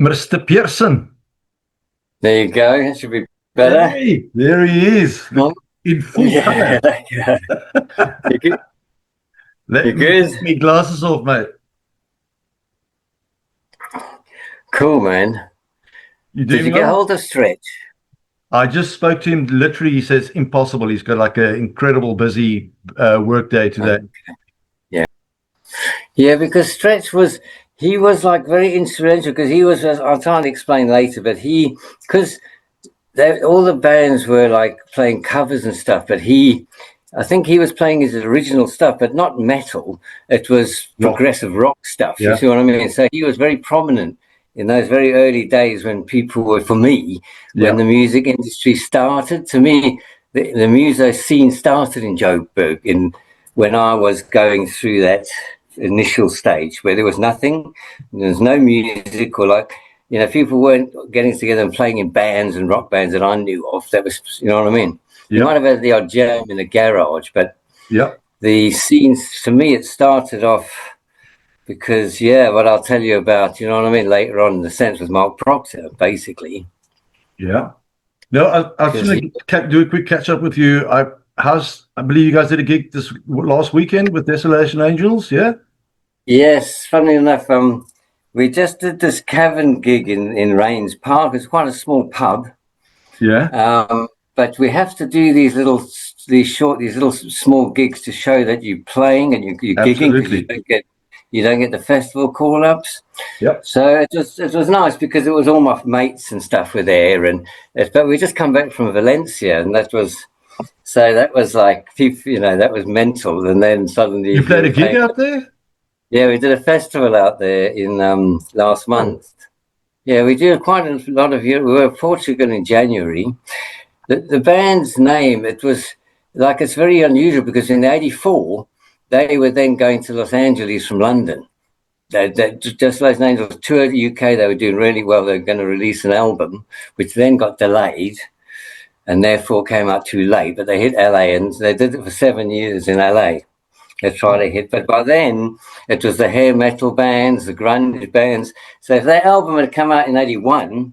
Mr. Pearson. There you go. That should be better. Hey, there he is. In full color. You good? Let me take my glasses off, mate. Cool, man. Did you get hold of Stretch? I just spoke to him. Literally, he says impossible. He's got like an incredible busy work day today. Okay. Yeah, because Stretch was like very influential because he was. I'll try and explain later, but because all the bands were like playing covers and stuff, but I think he was playing his original stuff, but not metal. It was progressive rock stuff. You see what I mean? So he was very prominent in those very early days when people were, for me, when the music industry started. To me, the music scene started in Joburg when I was going through that initial stage where there was nothing, there was no music, or people weren't getting together and playing in bands and rock bands that I knew of. That was, you know what I mean? You might have had the odd jam in the garage, but the scenes, to me, it started off because, what I'll tell you about, you know what I mean, later on in the sense with Marc Proctor, basically. Yeah. No, I was going to do a quick catch up with you. I believe you guys did a gig this last weekend with Desolation Angels, yeah? Yes, funnily enough, we just did this cavern gig in Rains Park. It's quite a small pub. Yeah. But we have to do these little small gigs to show that you're playing and you're gigging, because you don't get the festival call-ups. Yep. So it was nice because it was all my mates and stuff were there, but we just come back from Valencia, and that was like, that was mental. And then suddenly you played a gig out there. Yeah, we did a festival out there in last month. Yeah, we did quite a lot of. We were in Portugal in January. The band's name, it was like, it's very unusual because in '84 they were then going to Los Angeles from London. Desolation Angels toured the UK. They were doing really well. They were going to release an album, which then got delayed and therefore came out too late. But they hit LA, and they did it for 7 years in LA. They tried to hit, but by then it was the hair metal bands, the grunge bands. So if that album had come out in '81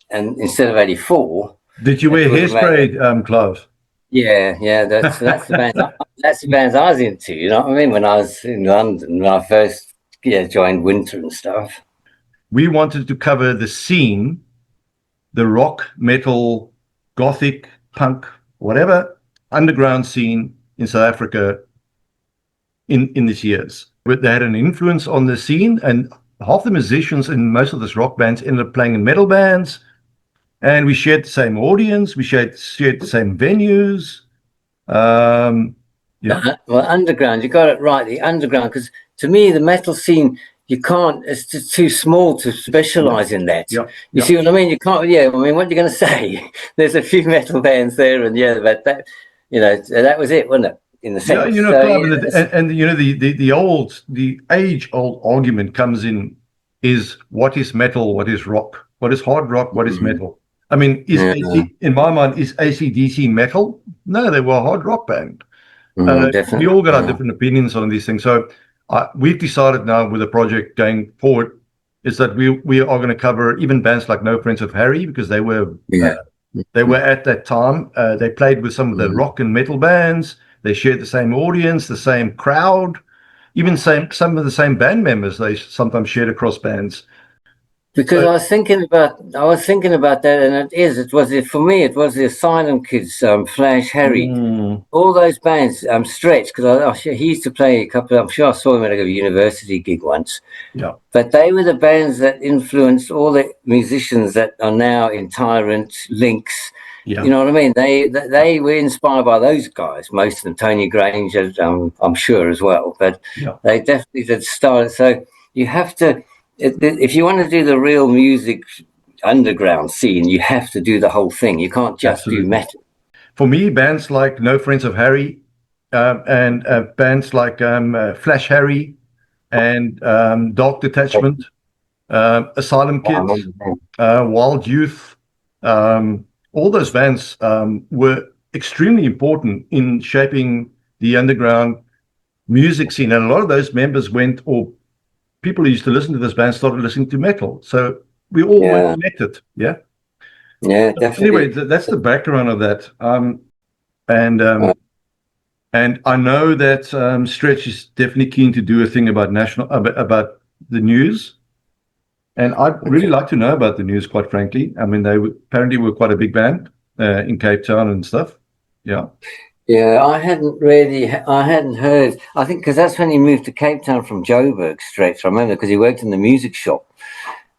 and instead of '84. Did you wear hairspray, Clive? Yeah, that's the band. That's the bands I was into. You know what I mean? When I was in London, when I first joined Winter and stuff. We wanted to cover the scene, the rock, metal, gothic, punk, whatever underground scene in South Africa in these years. But they had an influence on the scene, and half the musicians in most of these rock bands ended up playing in metal bands. And we shared the same audience. We shared the same venues. Well, underground, you got it right. The underground, because to me, the metal scene, you can't. It's just too small to specialize in that. You see what I mean? You can't. Yeah, I mean, what are you going to say? There's a few metal bands there, and but that, that was it, wasn't it? In the sense. The age-old argument comes in: is what is metal? What is rock? What is hard rock? What is metal? I mean, in my mind, is AC/DC metal? No, they were a hard rock band. We all got our different opinions on these things. So we've decided now with the project going forward is that we are going to cover even bands like No Friends of Harry, because they were at that time. They played with some of the rock and metal bands. They shared the same audience, the same crowd, even some of the same band members. They sometimes shared across bands. Because I was thinking about that, and for me it was the Asylum Kids, Flash Harry, all those bands, Stretch, because he used to play a couple. I'm sure I saw him at a university gig once. Yeah. But they were the bands that influenced all the musicians that are now in Tyrant, Lynx. Yeah. You know what I mean? They were inspired by those guys, most of them. Tony Granger, I'm sure as well. But they definitely did start. So you have to. If you want to do the real music underground scene, you have to do the whole thing. You can't just do metal. For me, bands like No Friends of Harry and bands like Flash Harry and Dark Detachment, Asylum Kids, Wild Youth, all those bands were extremely important in shaping the underground music scene. And a lot of those members people who used to listen to this band started listening to metal. So we all met it. Yeah. Yeah, definitely. Anyway, that's the background of that. And I know that Stretch is definitely keen to do a thing about about the news. And I'd really like to know about the news, quite frankly. I mean, apparently were quite a big band in Cape Town and stuff. Yeah. Yeah, I hadn't heard. I think because that's when he moved to Cape Town from Joburg, Stretch. I remember because he worked in the music shop,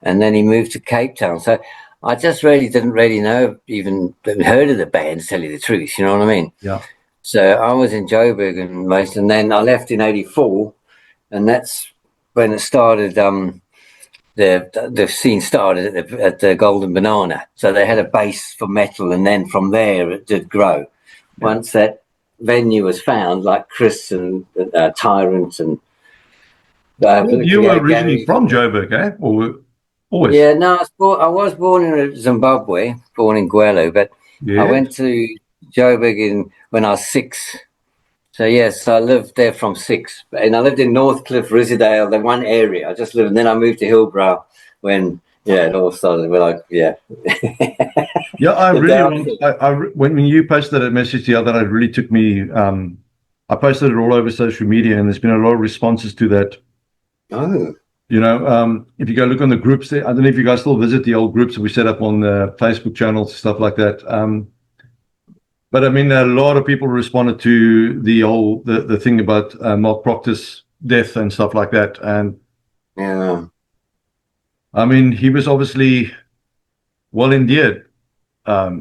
and then he moved to Cape Town. So I just really didn't know, even heard of the band, to tell you the truth. You know what I mean? Yeah. So I was in Joburg and then I left in '84, and that's when it started. The scene started at the Golden Banana. So they had a base for metal, and then from there it did grow. Once that venue was found, like Chris and Tyrant and you were originally from Joburg, eh? Or always? Yeah, no, I was born in Zimbabwe, born in Gwelo, but I went to Joburg when I was 6. So yes, I lived there from 6, and I lived in Northcliffe, Risidale, the one area. I just lived, and then I moved to Hillbrow when it all started. Yeah, I really when you posted that message the other night, it really took me. I posted it all over social media, and there's been a lot of responses to that. Oh. You know, if you go look on the groups there, I don't know if you guys still visit the old groups that we set up on the Facebook channels, stuff like that. But I mean, a lot of people responded to the thing about Marc Proctor's death and stuff like that. And yeah, I mean, he was obviously well endeared. Yeah,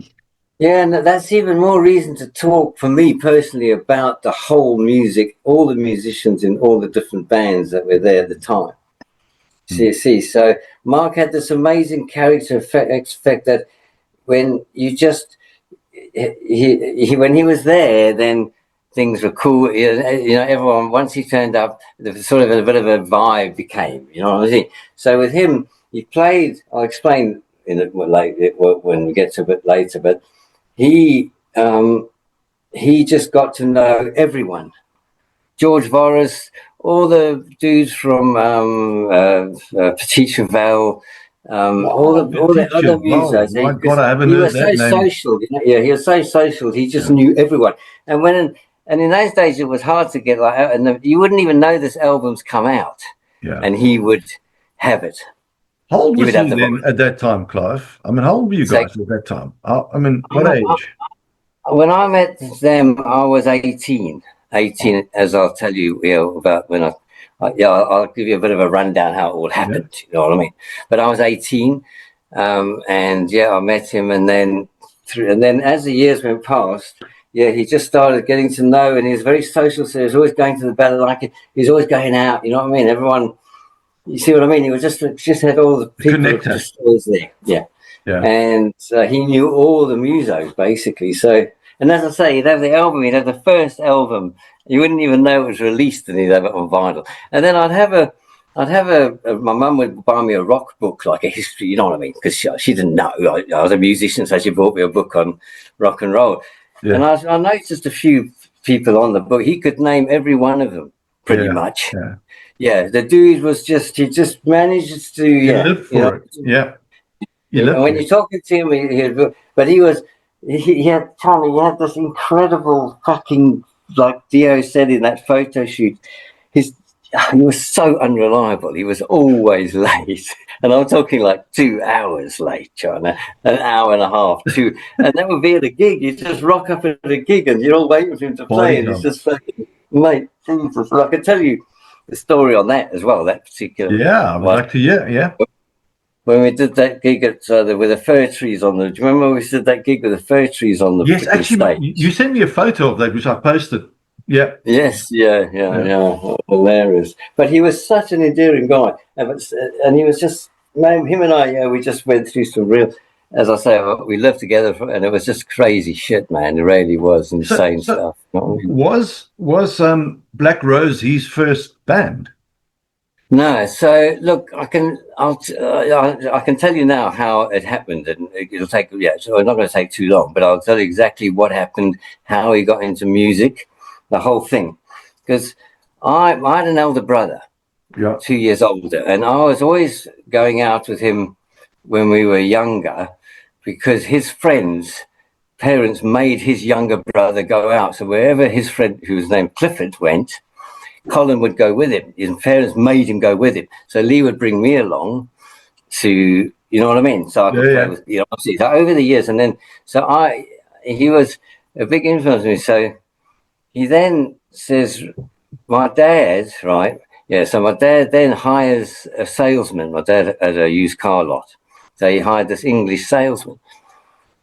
and that's even more reason to talk for me personally about the whole music, all the musicians in all the different bands that were there at the time. See, so Marc had this amazing character effect that when you just when he was there, then things were cool. You know, everyone, once he turned up, there was sort of a bit of a vibe became. You know what I mean? So with him, he played. I'll explain in it when we get to a bit later, but he just got to know everyone. George Voris, all the dudes from Petit Cheval, all the other musicians. My God, I haven't heard that name. He was so social. You know? Yeah, he was so social. He just knew everyone. And in those days, it was hard to get and you wouldn't even know this album's come out. Yeah. And he would have it. How old was he then at that time, Clive? I mean, how old were you guys at that time? I mean, what age? When I met them, I was 18. 18, as I'll tell you, about when I'll give you a bit of a rundown how it all happened. You know what I mean? But I was 18, and I met him, and then as the years went past, he just started getting to know, and he was very social. So he was always going to the balalaika. He was always going out. You know what I mean? Everyone, you see what I mean? He was just had all the people just always there. Yeah. And he knew all the musos basically. So. And as I say, he'd have the album, he'd have the first album. You wouldn't even know it was released, and he'd have it on vinyl. And then I'd have my mum would buy me a rock book, like a history, you know what I mean? Because she didn't know. I was a musician, so she bought me a book on rock and roll. Yeah. And I noticed a few people on the book. He could name every one of them, pretty much. Yeah, the dude he just managed to, live for it. Yeah. And when you're talking to him, but he was... He had this incredible fucking, like Dio said in that photo shoot, he was so unreliable. He was always late. And I'm talking like 2 hours late, China, an hour and a half, 2. And that would be at a gig. You just rock up at a gig and you're all waiting for him to play. And it's just fucking, mate, Jesus. And I can tell you the story on that as well, that particular. Yeah, I would like to hear, yeah. When we did that gig with the fir trees on the... Do you remember we did that gig with the fir trees on the Yes, actually, stage? You sent me a photo of that, which I posted. Yeah. Yes, yeah. Hilarious. But he was such an endearing guy. And he was just... him and I, we just went through some real... As I say, we lived together, and it was just crazy shit, man. It really was insane stuff. You know what I mean? Was Black Rose his first band? No, so look, I can tell you now how it happened, and it'll take so it's not going to take too long, but I'll tell you exactly what happened, how he got into music, the whole thing, because I had an elder brother, 2 years older, and I was always going out with him when we were younger, because his friends' parents made his younger brother go out. So wherever his friend, who was named Clifford, went, Colin would go with him. His parents made him go with him. So Lee would bring me along to, you know what I mean? So I could play with, you know, obviously. So over the years, and then, he was a big influence on me. So he then says, my dad, right? Yeah, so my dad then hires a salesman. My dad had a used car lot. So he hired this English salesman.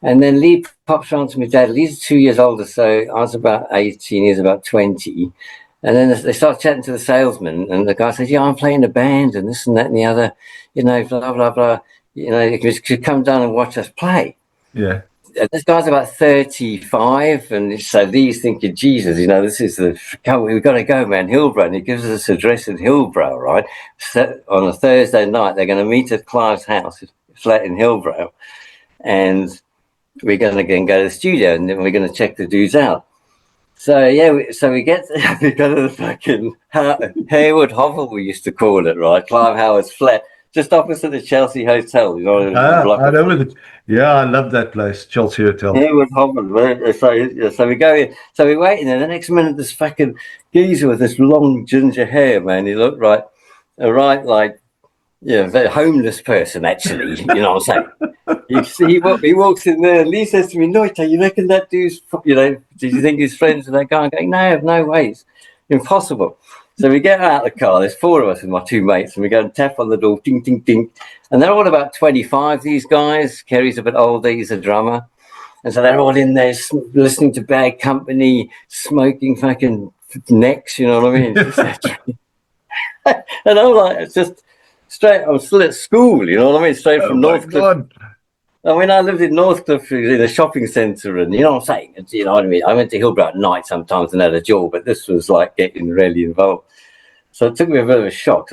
And then Lee pops around to me, dad. Lee's 2 years older, so I was about 18, he was about 20. And then they start chatting to the salesman, and the guy says, yeah, I'm playing a band and this and that and the other, you know, blah, blah, blah. You know, you could come down and watch us play. Yeah. This guy's about 35, and so Lee's thinking, Jesus, you know, this is we've got to go, man, Hillbrow. And he gives us this address in Hillbrow, right? So on a Thursday night, they're going to meet at Clive's house, his flat in Hillbrow, and we're going to go to the studio, and then we're going to check the dudes out. So yeah, we go to the fucking Harewood Hovel, we used to call it, right? Clive Howard's flat, just opposite the Chelsea Hotel. You know, I know I love that place, Chelsea Hotel. Harewood Hovel. Right? So we go in. So we wait in there. The next minute, this fucking geezer with this long ginger hair, man. He looked like a very homeless person, actually. You know what I'm saying? He walks in there, and Lee says to me, Noita, you reckon that dude's, you know, did you think he's friends with that guy? I'm going, no way, it's impossible. So we get out of the car, there's four of us with my two mates, and we go and tap on the door, ding, ding, ding. And they're all about 25, these guys. Kerry's a bit older, he's a drummer. And so they're all in there listening to Bad Company, smoking fucking necks, you know what I mean? And I'm like, it's just straight, I'm still at school, you know what I mean? Straight from Northcliffe. I mean, I lived in Northcliffe in a shopping centre, and you know what I'm saying? You know what I mean? I went to Hillbrow at night sometimes and had a jaw, but this was like getting really involved. So it took me a bit of a shock.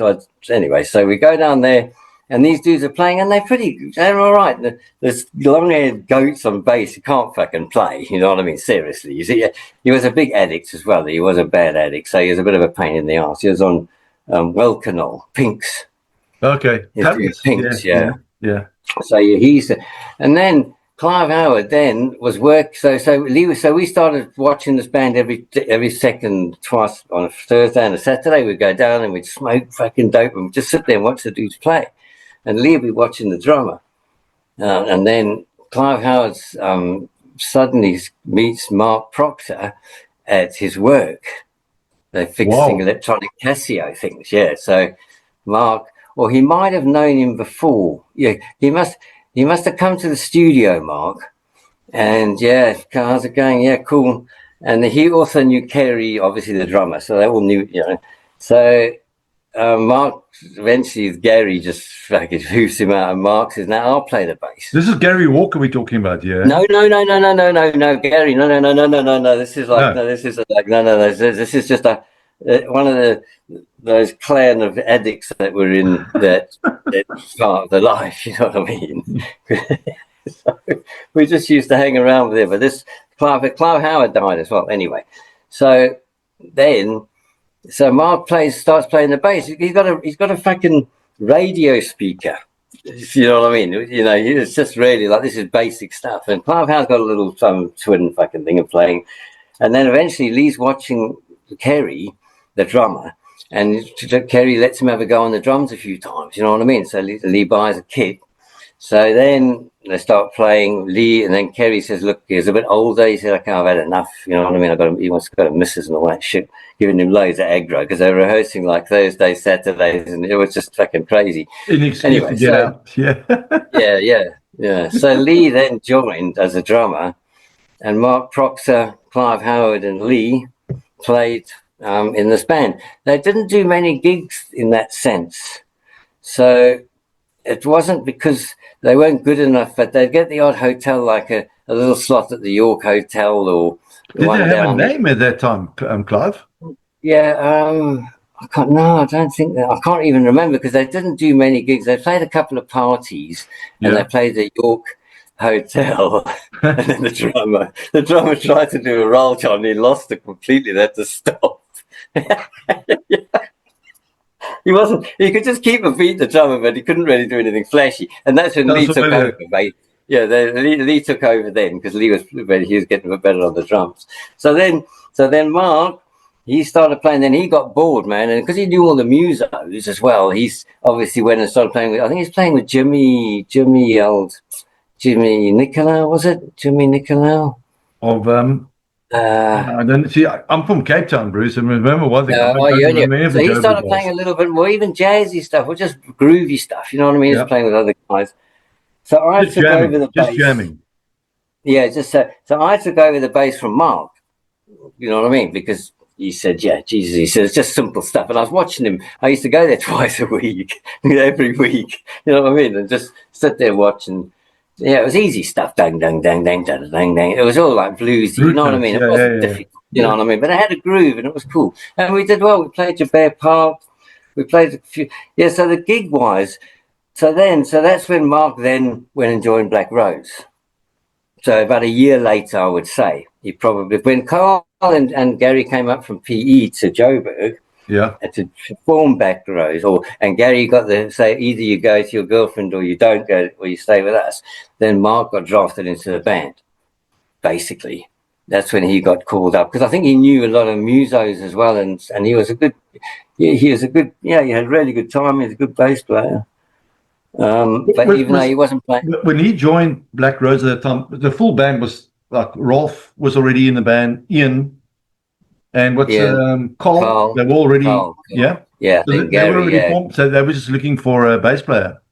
Anyway, so we go down there, and these dudes are playing, and they're all right. There's long-haired goats on bass who can't fucking play, you know what I mean? Seriously. You see, he was a big addict as well. He was a bad addict, so he was a bit of a pain in the arse. He was on Welcanol, Pinks. Okay. Pinks, yeah. So and then Clive Howard then was so we started watching this band every second, twice on a Thursday and a Saturday. We'd go down and we'd smoke fucking dope and we'd just sit there and watch the dudes play, and Lee would be watching the drummer, and then Clive Howard suddenly meets Marc Proctor at his work. They're fixing electronic Casio things, yeah. So Mark, or he might have known him before. Yeah, he must have come to the studio, Mark. And yeah, how's it going? Yeah, cool. And he also knew Kerry, obviously the drummer, so they all knew, you know. So Mark, eventually Gary just fucking hoofs him out, and Mark says, "Now I'll play the bass." This is Gary Walker we're talking about, yeah? No, Gary, no. This is like this is just one of those clan of addicts that were in that part of the life, you know what I mean? So we just used to hang around with him. But this Clive Howard died as well. Anyway, so Mark starts playing the bass. He's got a fucking radio speaker. You know what I mean? You know, it's just really like, this is basic stuff. And Clive Howard's got a little twin fucking thing of playing. And then eventually Lee's watching Kerry, the drummer, and Kerry lets him have a go on the drums a few times, you know what I mean? So Lee buys a kit. So then they start playing Lee, and then Kerry says, look, he's a bit older. He said, okay, I've had enough, you know what I mean? He wants to go to missus and all that shit, giving him loads of aggro because they were rehearsing like Thursdays, Saturdays, and it was just fucking crazy. Anyway, yeah. So Lee then joined as a drummer, and Marc Proctor, Clive Howard, and Lee played in this band. They didn't do many gigs in that sense. So it wasn't because they weren't good enough, but they'd get the odd hotel, like a little slot at the York Hotel or Did they have a name at that time, Clive? Yeah, I don't think that. I can't even remember because they didn't do many gigs. They played a couple of parties and they played the York Hotel. And then the drummer tried to do a roll on, he lost it completely. They had to stop. he wasn't. He could just keep a beat the drummer, but he couldn't really do anything flashy. And that's when Lee took over, mate. Yeah, Lee took over then because Lee was getting a bit better on the drums. So then Mark, he started playing. Then he got bored, man, and because he knew all the musos as well, he's obviously went and started playing with. I think he's playing with Jimmy Nicolau, was it Jimmy Nicolau? Of I don't see. I'm from Cape Town, Bruce, and remember one thing. So he started playing a little bit more, even jazzy stuff, or just groovy stuff. You know what I mean? Just playing with other guys. So I took over the bass. Just jamming. Yeah, so I took over the bass from Mark. You know what I mean? Because he said, "Yeah, Jesus," he said, "it's just simple stuff." And I was watching him. I used to go there twice a week, every week. You know what I mean? And just sit there watching. Yeah, it was easy stuff. Dang, dang, dang, dang, dang, dang, dang. It was all like bluesy. You know what I mean? It wasn't difficult. You know what I mean? But it had a groove, and it was cool. And we did well. We played Jabare Park. We played a few. Yeah. So the gig wise. So that's when Mark then went and joined Black Rose. So about a year later, I would say, he probably, when Carl and Gary came up from PE to Joburg, to form Black Rose, and Gary got to say, either you go to your girlfriend or you don't go, or you stay with us. Then Mark got drafted into the band, basically. That's when he got called up, because I think he knew a lot of musos as well, and he was a good, he had really good time. He was a good bass player. But even though he wasn't playing, when he joined Black Rose at the time, the full band was like Rolf was already in the band, Ian, and Carl. They were already Carl. So Gary, they were already formed, so they were just looking for a bass player.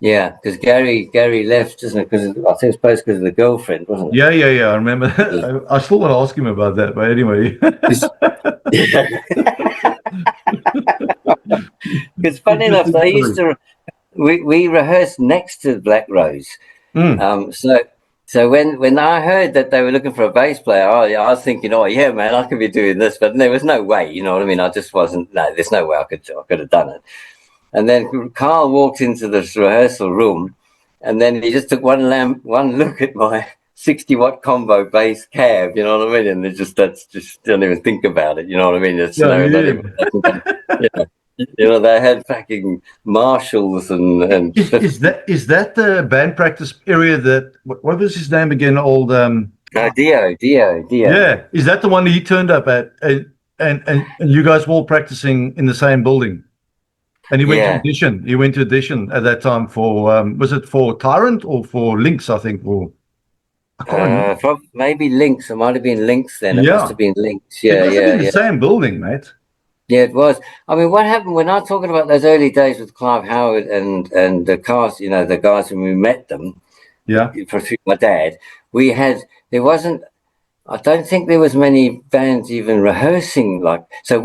Yeah, because Gary left, isn't it? Because I think it's supposed because of the girlfriend, wasn't it? Yeah. I remember. I still want to ask him about that, but anyway. Because funny enough, they used to. We rehearsed next to Black Rose. So when I heard that they were looking for a bass player, I was thinking, oh yeah, man, I could be doing this, but there was no way. You know what I mean? I just wasn't. No, there's no way I could have done it. And then Carl walked into this rehearsal room, and then he just took one look at my 60-watt combo bass cab. You know what I mean? And that's just don't even think about it. You know what I mean? It's You know, they had fucking Marshalls and is that the band practice area that what was his name again? Old Dio. Yeah, is that the one he turned up at and you guys were all practicing in the same building? And he went to audition. He went to audition at that time for was it for Tyrant or for Lynx? I think I can't remember. Maybe Lynx. It might have been Lynx then. It must have been Lynx. Yeah, it was in the same building, mate. Yeah, it was. I mean, what happened when I'm talking about those early days with Clive Howard and the cast, you know, the guys when we met them, through my dad, there wasn't, I don't think there was many bands even rehearsing so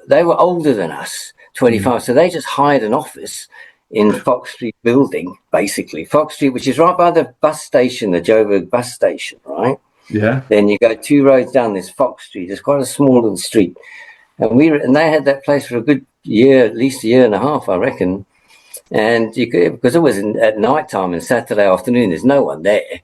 they were older than us, 25, so they just hired an office in Fox Street building, basically. Fox Street, which is right by the bus station, the Joburg bus station, right? Yeah. Then you go 2 roads down this Fox Street. It's quite a small little street. And they had that place for a good year, at least a year and a half, I reckon. And because it was at night time and Saturday afternoon, there's no one there.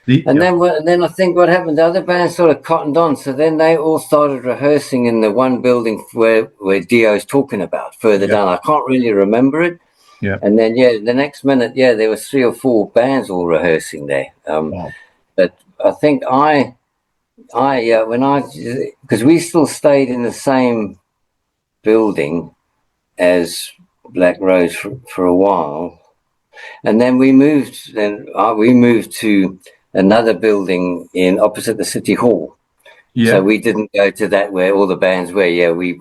And then I think what happened, the other bands sort of cottoned on. So then they all started rehearsing in the one building where Dio's talking about further down. I can't really remember it. Yeah. And then, the next minute, there was 3 or 4 bands all rehearsing there. But I think because we still stayed in the same building as Black Rose for a while, and then we moved. We moved to another building in opposite the city hall. Yeah. So we didn't go to that where all the bands were. Yeah, we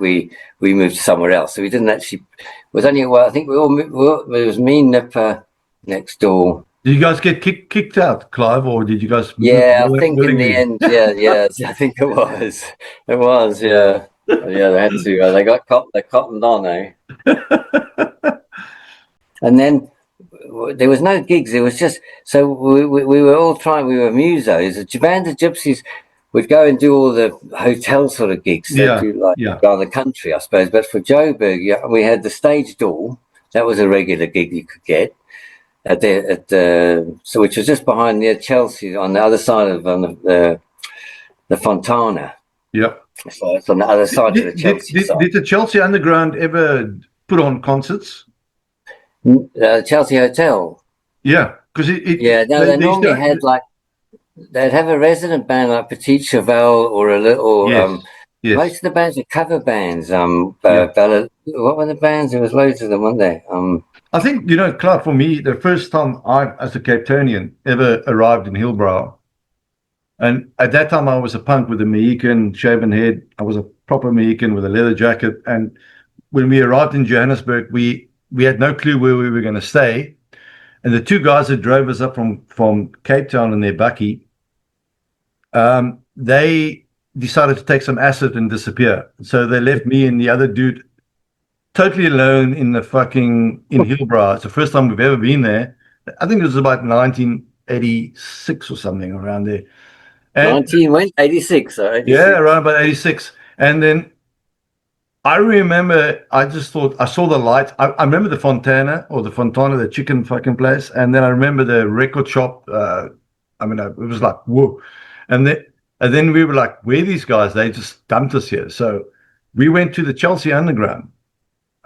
moved somewhere else. So we didn't actually. It was only I think we all moved. It was me, Nipper, next door. Did you guys get kicked out, Clive, or did you guys? Yeah, I think in the end, I think it was. It was, yeah. Yeah, they had to. They cottoned on, eh? And then there was no gigs. It was just so we were all trying. We were musos. The band of gypsies would go and do all the hotel sort of gigs. They'd do around the country, I suppose. But for Joburg, we had the Stage Door. That was a regular gig you could get. Which was just behind near Chelsea on the other side of the Fontana. Yeah. So it's on the other side of the Chelsea side. Did the Chelsea Underground ever put on concerts? Chelsea Hotel. Yeah, because they normally had like, they'd have a resident band like Petit Cheval or a little. Yes. Most of the bands were cover bands. What were the bands? There was loads of them, weren't there? I think, Clive, for me, the first time I, as a Cape Townian, ever arrived in Hillbrow, and at that time I was a punk with a Mohican, shaven head. I was a proper Mohican with a leather jacket. And when we arrived in Johannesburg, we had no clue where we were going to stay. And the two guys that drove us up from Cape Town in their bakkie, they decided to take some acid and disappear. So they left me and the other dude totally alone in Hillbrow. It's the first time we've ever been there. I think it was about 1986 or something around there. And 86. Yeah, around about 86. And then I remember, I just thought, I saw the lights. I remember the Fontana, the chicken fucking place. And then I remember the record shop. It was like, whoa. And then we were like, where are these guys? They just dumped us here. So we went to the Chelsea Underground.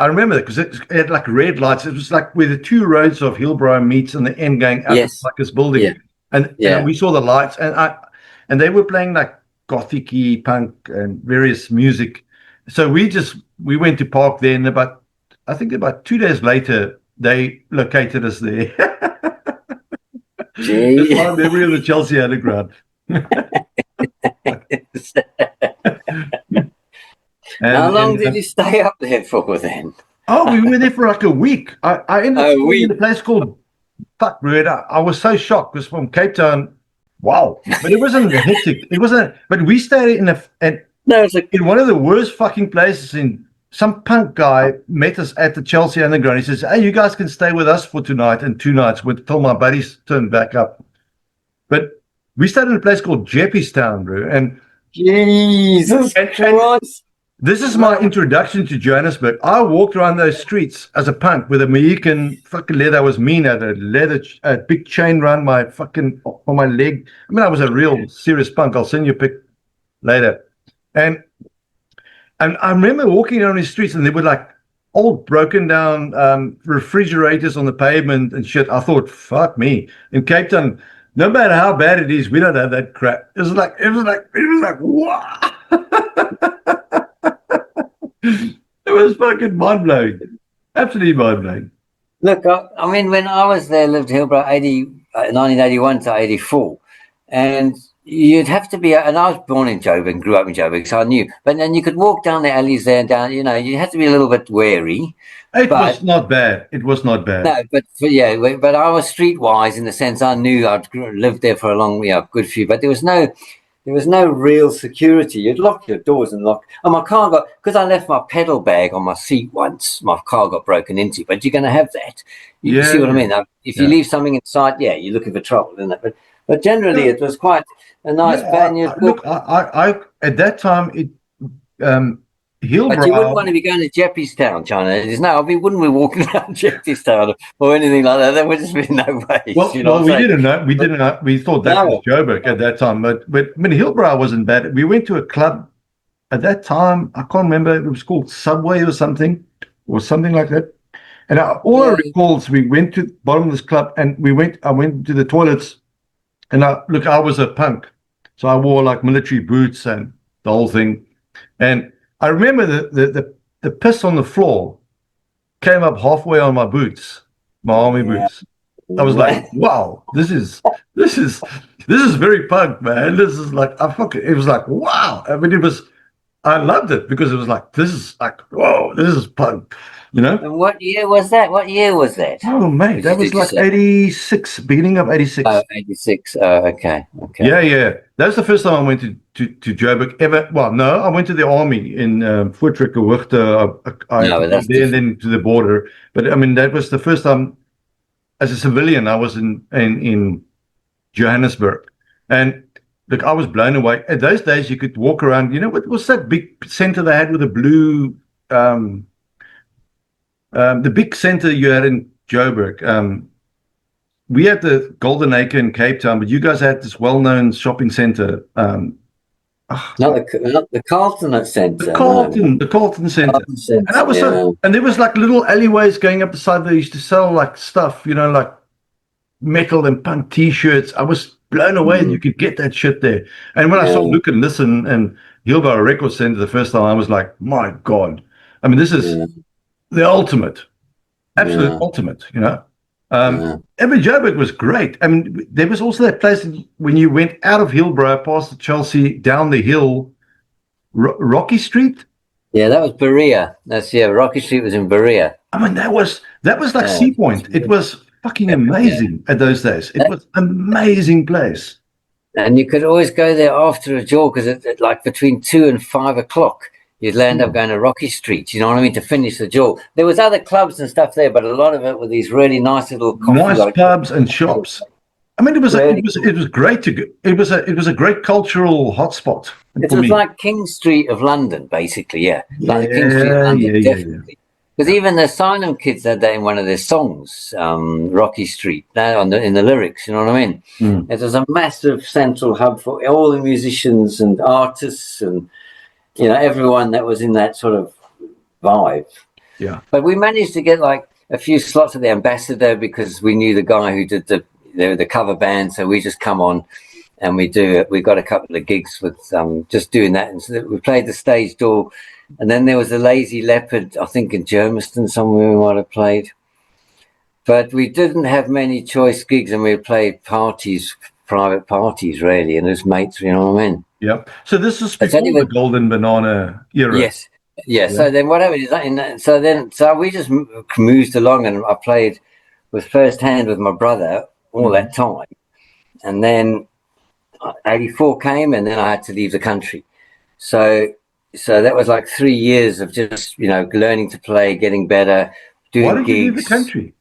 I remember that because it had like red lights. It was like where the two roads of Hillbrow meets and the end going up like this building. Yeah. And we saw the lights, and they were playing like gothic-y punk and various music. So we went to park there, and about 2 days later, they located us there. That's my memory of the Chelsea Underground. How long did you stay up there for then? Oh, we were there for like a week. I ended up in a place called I was so shocked because from Cape Town, wow. But it wasn't hectic. It wasn't. But we stayed in one of the worst fucking places. Some punk guy met us at the Chelsea Underground. He says, "Hey, you guys can stay with us for tonight and 2 nights." Until my buddies turned back up. But we stayed in a place called Jeppystown, bro. And Jesus Christ. This is my introduction to Johannesburg. I walked around those streets as a punk with a Mohican fucking leather. I was mean. I had a big chain around on my leg. I mean, I was a real serious punk. I'll send you a pic later. And I remember walking down these streets and there were like old broken down refrigerators on the pavement and shit. I thought, fuck me. In Cape Town, no matter how bad it is, we don't have that crap. It was like, wow. It was fucking mind-blowing. Absolutely mind-blowing. Look, I mean, when I was there, lived in Hillbrow 1981 to 84, and you'd have to be, and I was born in Joburg and grew up in Joburg, so I knew. But then you could walk down the alleys there and down, you had to be a little bit wary. It was not bad. No, but I was streetwise in the sense I knew I'd lived there for a long, good few, but there was no real security. You'd lock your doors and and my car because I left my pedal bag on my seat once, my car got broken into, but you're going to have that. You see what I mean? Now, if you leave something inside, you're looking for trouble, isn't it? But generally it was quite a nice band. I at that time, Hillbrow. But you wouldn't want to be going to Jeppystown, China. Wouldn't be walking around Jeppystown or anything like that. There would just be no way. Well, we didn't know. We didn't know. We thought that was Joburg at that time. But Hillbrow wasn't bad. We went to a club at that time. I can't remember. It was called Subway or something like that. And all I recall is we went to the bottom of this club and I went to the toilets. And I was a punk. So I wore like military boots and the whole thing. And I remember the piss on the floor came up halfway on my boots, my army boots. I was like, wow, this is very punk, man. This is like, it was like, wow. I mean, I loved it because it was like, this is like, whoa, this is punk, And what year was that? Oh, mate, that was like 86, beginning of 86. Oh, 86. Okay. Yeah. That was the first time I went to Joburg ever. Well, no, I went to the army in Voortrekker Hoogte. And then to the border. But I mean, that was the first time as a civilian I was in Johannesburg. And look, I was blown away. At those days, you could walk around. What was that big center they had with the blue? The big center you had in Joburg. We had the Golden Acre in Cape Town, but you guys had this well-known shopping center. I Not the Carlton Centre. The Carlton Centre. Carlton Centre, And that was and there was like little alleyways going up the side. They used to sell like stuff, you know, like metal and punk T-shirts. I was blown away that you could get that shit there. And when I saw Look and Listen and Hillborough Record Centre the first time, I was like, my God. I mean, this is the ultimate, absolute ultimate, you know. Every Joburg was great. I mean, there was also that place when you went out of Hillborough, past the Chelsea, down the hill, Rocky Street. Yeah, that was Berea. Rocky Street was in Berea. I mean, that was like Sea Point. It was fucking amazing at those days. It was an amazing place. And you could always go there after a jaw because like between 2 and 5 o'clock, you'd end up going to Rocky Street, you know what I mean, to finish the jaw. There was other clubs and stuff there, but a lot of it were these really nice little pubs and shops. I mean, it was great to go. It was a great cultural hotspot. It was like King Street of London, basically, like King Street of London, definitely. Because even the Asylum Kids had that in one of their songs, Rocky Street, in the lyrics, you know what I mean? It was a massive central hub for all the musicians and artists and, you know, everyone that was in that sort of vibe. Yeah. But we managed to get like a few slots at the Ambassador because we knew the guy who did the cover band. So we just come on and we got a couple of gigs with just doing that. And so we played the Stage Door. And then there was the Lazy Leopard, I think in Germiston somewhere we might have played. But we didn't have many choice gigs and we played parties, private parties really, and as mates, you know what I mean? Yep. So this is before the Golden Banana era. Yes. Yeah. So then what happened is so we just moved along and I played with First Hand with my brother all that time. And then 84 came and then I had to leave the country. So that was like 3 years of just, you know, learning to play, getting better, doing gigs. Why did you leave the country?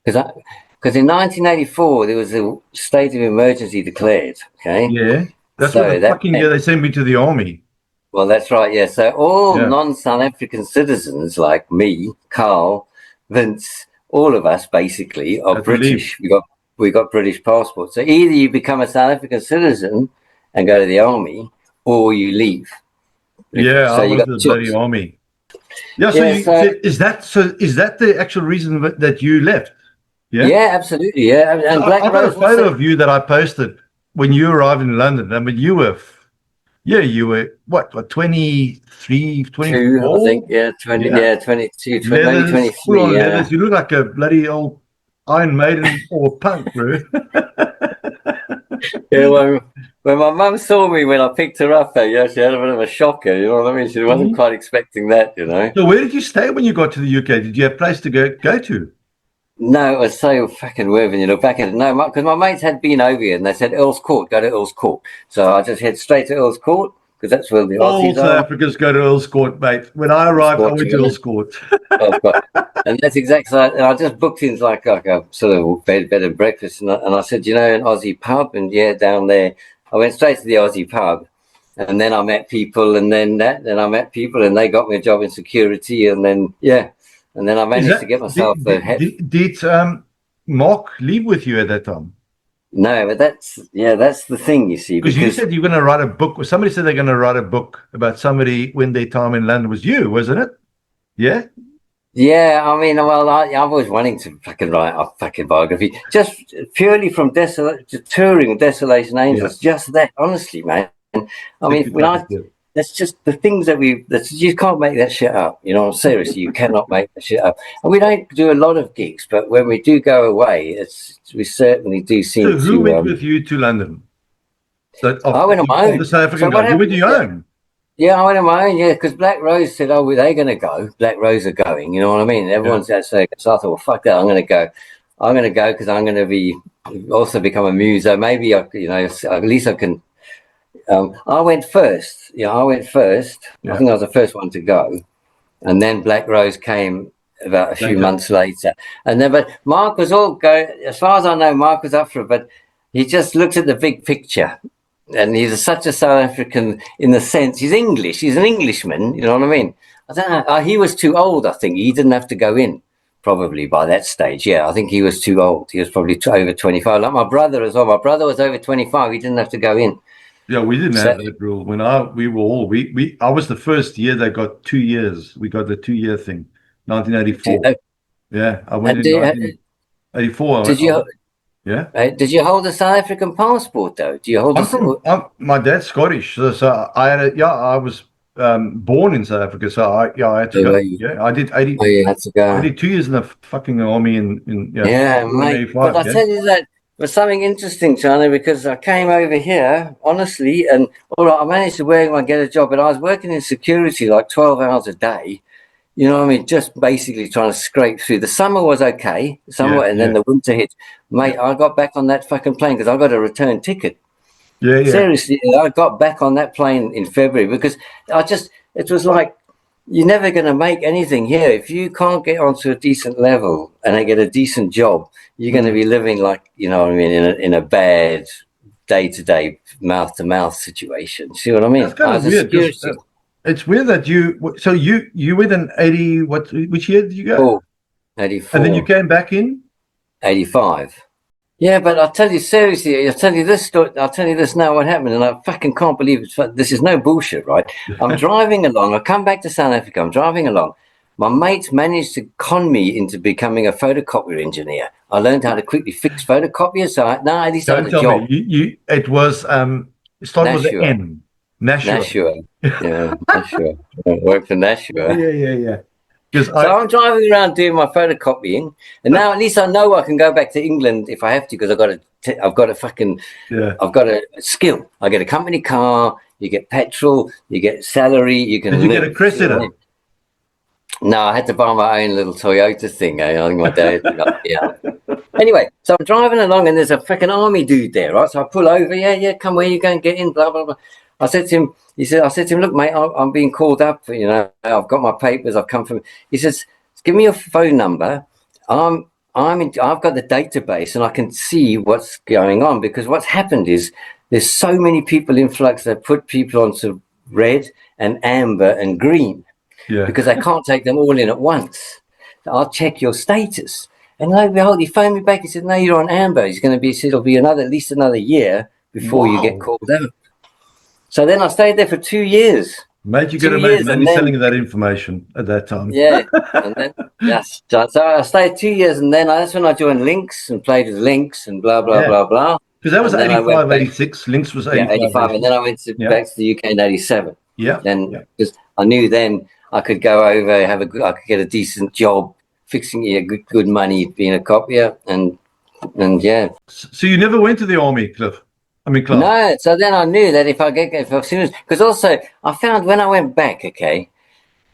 Because in 1984 there was a state of emergency declared. Okay. Yeah. That's what the fucking year they sent me to the army. Well, that's right. Yeah. So all non-South African citizens like me, Carl, Vince, all of us basically are British. We got British passports. So either you become a South African citizen and go to the army, or you leave. Yeah, so I was the bloody army. Yeah, is that the actual reason that you left? Yeah, yeah, absolutely. Yeah, and I've got a photo of you that I posted when you arrived in London. I mean, you were what 23, 24? I think, 22, maybe 23. Yeah. You look like a bloody old Iron Maiden or punk, bro. Yeah, when my mum saw me when I picked her up, she had a bit of a shocker, you know what I mean? She wasn't quite expecting that, you know. So where did you stay when you got to the UK? Did you have a place to go to? No, it was so fucking weird when you look back at it. No, because my mates had been over here and they said Earl's Court, go to Earl's Court. So I just head straight to Earl's Court because that's where the Aussies South Africans go to Earl's Court, mate. When I arrived, I went to Earl's Court. And that's exactly. I just booked in like a sort of bed and breakfast, and I said, you know, an Aussie pub, and down there, I went straight to the Aussie pub, and then I met people, and then I met people, and they got me a job in security, and then and then I managed to get myself Did Mark leave with you at that time? No, but that's the thing, you see. Because you said you're going to write a book. Somebody said they're going to write a book about somebody when their time in London was you, wasn't it? Yeah? Yeah, I mean, well, I was wanting to fucking write a fucking biography, just purely from touring Desolation Angels, just that, honestly, man. I mean, that's just the things that you can't make that shit up, you know, seriously, you cannot make that shit up. And we don't do a lot of gigs, but when we do go away, we certainly do seem to... So who went with you to London? I went on my own. The South African guy, you went on your own? Yeah, I went on my own, because Black Rose said, oh, well, they're going to go. Black Rose are going, you know what I mean? Everyone's out saying, so I thought, well, fuck that, I'm going to go. I'm going to go because I'm going to also become a muso. Maybe, at least I can... I went first. Yeah, I went first. I think I was the first one to go. And then Black Rose came about a few months later. And then, but Mark was all going, as far as I know, Mark was up for it, but he just looked at the big picture. And he's such a South African in the sense, he's English, he's an Englishman, you know what I mean? I don't know, he was too old, I think. He didn't have to go in, probably, by that stage. Yeah, I think he was too old. He was probably over 25. Like my brother as well. My brother was over 25. He didn't have to go in. Yeah, we didn't So, have that rule. When I was the first year they got 2 years. We got the 2 year thing, 1984. Yeah, I went and in 1984. did you Yeah. did you hold a South African passport though? Do you hold My dad's Scottish, so I had I was born in South Africa, so I had to go. Yeah, Oh, you had to I go. did 2 years in the fucking army in Yeah, mate. But 85. I Yeah. tell you that was something interesting, China, because I came over here, honestly, and all right, I managed to work and get a job, but I was working in security like 12 hours a day. You know what I mean? Just basically trying to scrape through. The summer was okay, Yeah, and then yeah, the winter hit. Mate, yeah, I got back on that fucking plane because I got a return ticket. yeah, yeah. Seriously, I got back on that plane in February because it was like, you're never going to make anything here. If you can't get onto a decent level and then get a decent job, you're going to be living like, you know what I mean, in a bad day-to-day, mouth-to-mouth situation. See what I That's mean? kind I of was a weird because security. it's weird that you went in 80. Which year did you go? Oh, And then you 84, came back in. 85. Yeah, but I'll tell you seriously, I'll tell you this story, I'll tell you this now what happened, and I fucking can't believe this is no bullshit, right? I'm driving along, I come back to South Africa, I'm driving along. My mates managed to con me into becoming a photocopier engineer. I learned how to quickly fix photocopiers, so at least I had Don't a tell me job. it was start with the Nashua, N. Nashua. Nashua, yeah, Nashua. I worked for Yeah, Nashua. yeah, yeah, yeah. Because So I'm driving around doing my photocopying, and now at least I know I can go back to England if I have to, because I've got a fucking, yeah. I've got a skill. I get a company car, you get petrol, you get salary, you Did can you get a live. See what I Cressida? mean? No, I had to buy my own little Toyota thing. I think my dad, yeah. Anyway, so I'm driving along and there's a freaking army dude there, right? So I pull over, yeah, come where you going, get in, blah, blah, blah. I said to him, I said to him, look, mate, I'm being called up, you know, I've got my papers, I've come from, he says, give me your phone number. I've got the database and I can see what's going on, because what's happened is there's so many people in flux that put people onto red and amber and green Yeah. because I can't take them all in at once. So I'll check your status. And lo and behold, he phoned me back. He said, no, you're on amber. It'll be at least another year before you get Wow. called out. So then I stayed there for 2 years. Mate, you could 2 years, imagine and only then, selling that information at that time. yeah, and then, yes. So I stayed 2 years, and then that's when I joined Lynx and played with Lynx and blah, blah, Yeah. blah, blah. Because that was And then I went 85, back, 86. Lynx was yeah, 85, 85. And then 86. I went Yeah. back to the UK in 87. Yeah. Then, Yeah. because I knew then I could go over, I could get a decent job, fixing good money, being a copier, and yeah. So you never went to the army, Cliff? I mean, Clive. No, so then I knew that if as soon as, because also I found when I went back, okay,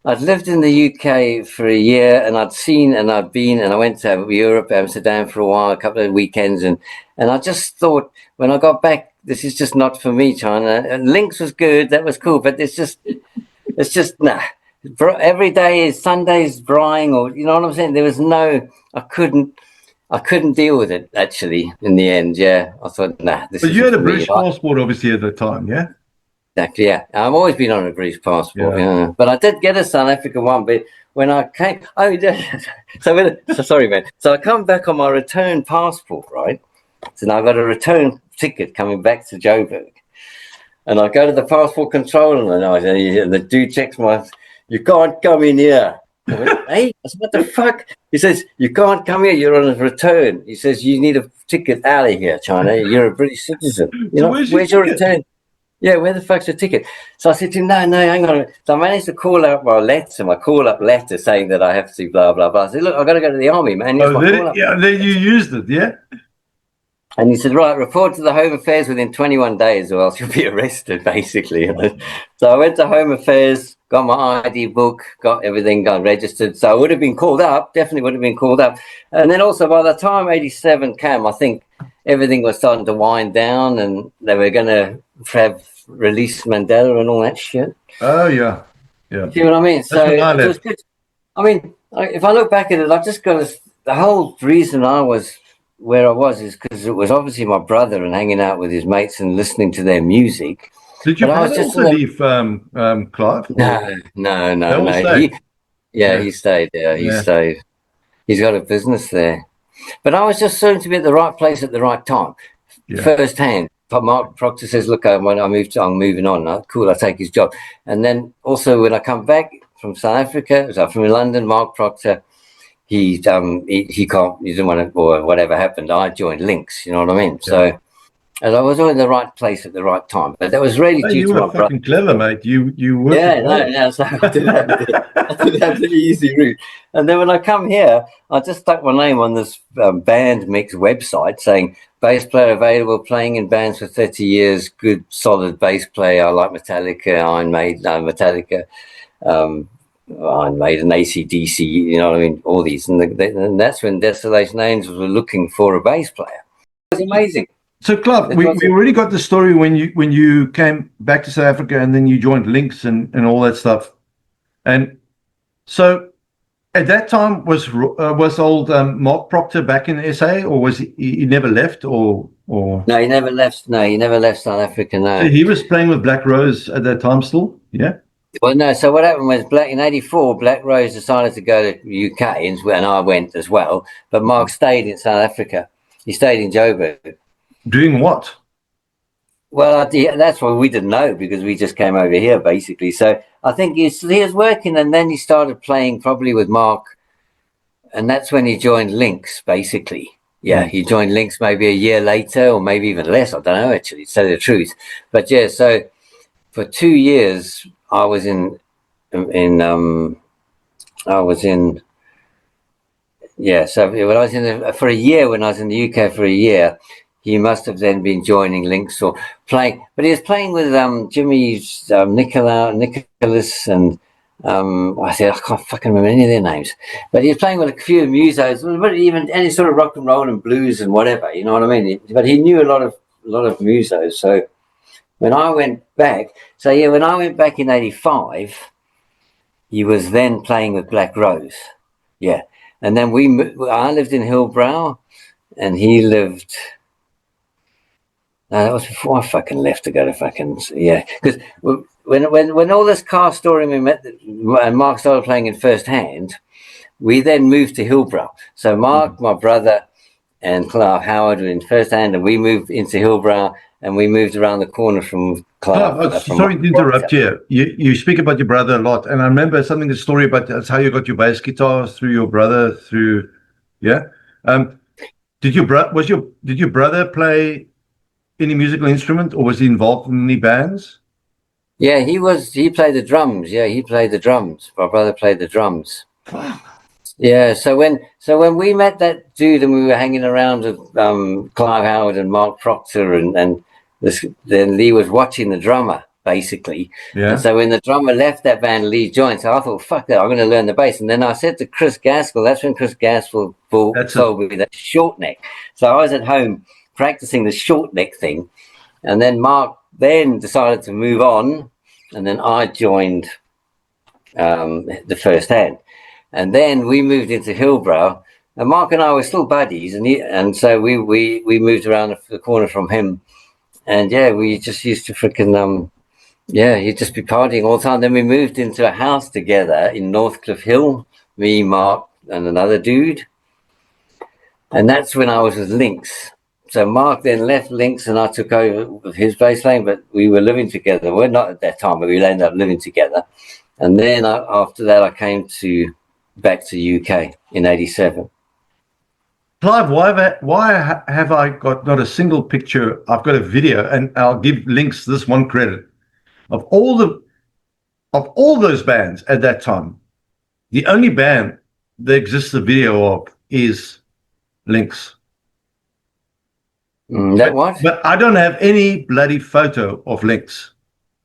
I'd lived in the UK for a year, and I'd been, and I went to Europe, Amsterdam for a while, a couple of weekends, and I just thought when I got back, this is just not for me, China. And Lynx was good, that was cool, but it's just nah. Every day is Sunday's drying, or you know what I'm saying. There was no, I couldn't deal with it actually. In the end, yeah, I thought, nah, this But you isn't had a for me. British passport, obviously, at the time, yeah? Exactly, yeah. I've always been on a British passport, Yeah. yeah. But I did get a South African one. But when I came, sorry, man. So I come back on my return passport, right? So now I've got a return ticket coming back to Joburg. And I go to the passport control, and the dude checks you can't come in here. I went, hey, I said, what the fuck? He says, you can't come here, you're on a return. He says, you need a ticket out of here, China. You're a British citizen. So where's your Where's your ticket? return? Yeah, where the fuck's your ticket? So I said to him, no, hang on. So I managed to call out my call-up letter saying that I have to blah, blah, blah. I said, look, I've got to go to the army, man. Here's my call-up. Yeah, then you used it, yeah? And he said, right, report to the Home Affairs within 21 days or else you'll be arrested, basically. So I went to Home Affairs, got my ID book, got everything, got registered. So I would have been called up, definitely would have been called up. And then also by the time 87 came, I think everything was starting to wind down and they were going to have released Mandela and all that shit. Oh, yeah. Yeah. See what I mean? So when I it was left. good. I mean, if I look back at it, I've just got the whole reason I was where I was is because it was obviously my brother and hanging out with his mates and listening to their music. Did your But I was brother just also leave, Clive? no. They all stayed? He stayed there. He Yeah. stayed. He's got a business there. But I was just soon to be at the right place at the right time, Yeah. firsthand. Marc Proctor says, look, I'm moving on. Cool, I'll take his job. And then also when I come back from South Africa, from London, Marc Proctor, he didn't want to, or whatever happened, I joined Lynx, you know what I mean? Yeah. So, and I was all in the right place at the right time. But that was really due to my brother. You were fucking clever, mate. You worked so I did have the easy route. And then when I come here, I just stuck my name on this band mix website saying, bass player available, playing in bands for 30 years, good, solid bass player. I like Metallica, Iron Maiden, Iron Maiden, AC/DC, you know what I mean? All these. And that's when Desolation Angels were looking for a bass player. It was amazing. So, Clive, we already got the story when you came back to South Africa and then you joined Lynx and all that stuff. And so at that time, was old Marc Proctor back in SA, or was he never left, or? No, he never left. No, he never left South Africa. No, so he was playing with Black Rose at that time still. Yeah. Well, no. So what happened was, in '84, Black Rose decided to go to UK, and I went as well. But Mark stayed in South Africa. He stayed in Joburg. Doing what? Well, that's what we didn't know, because we just came over here, basically. So I think he was working, and then he started playing probably with Mark, and that's when he joined Lynx, basically. Yeah, he joined Lynx maybe a year later, or maybe even less. I don't know, actually, to tell you the truth. But yeah, so for 2 years, I was in. Yeah, so when I was for a year, when I was in the UK for a year, he must have then been joining Lynx or playing, but he was playing with Jimmy's Nicholas, and I can't fucking remember any of their names, but he was playing with a few musos, but even any sort of rock and roll and blues and whatever, you know what I mean? But he knew a lot of musos. So when I went back, when I went back in '85, he was then playing with Black Rose, yeah, and then I lived in Hillbrow, and he lived. That was before I fucking left to go to fucking, yeah. Because when all this car story we met, and Mark started playing in First Hand, we then moved to Hillbrow. So Mark, my brother, and Clive Howard were in First Hand, and we moved into Hillbrow, and we moved around the corner from Clive. Sorry to interrupt you. You speak about your brother a lot, and I remember the story about that's how you got your bass guitar through your brother, yeah. Did your brother play any musical instrument, or was he involved in any bands? Yeah, he played the drums. Yeah, he played the drums. My brother played the drums. Yeah, so when we met that dude and we were hanging around with Clive Howard and Marc Proctor, and then Lee was watching the drummer, basically. Yeah. And so when the drummer left that band, Lee joined. So I thought, fuck it, I'm going to learn the bass. And then I said to Chris Gaskell, that's when Chris Gaskell told me that short neck. So I was at home practicing the short neck thing, and then Mark then decided to move on, and then I joined the First Hand, and then we moved into Hillbrow, and Mark and I were still buddies, and so we moved around the corner from him, and yeah, we just used to freaking he'd just be partying all the time. Then we moved into a house together in Northcliffe Hill, me, Mark, and another dude, and that's when I was with Lynx. So Mark then left Lynx, and I took over with his bass playing, but we were living together. We're not at that time, but we ended up living together. And then after that, I came back to UK in '87. Clive, why have I got not a single picture? I've got a video, and I'll give Lynx this one credit. Of all those bands at that time, the only band that exists a video of is Lynx. But I don't have any bloody photo of Lynx.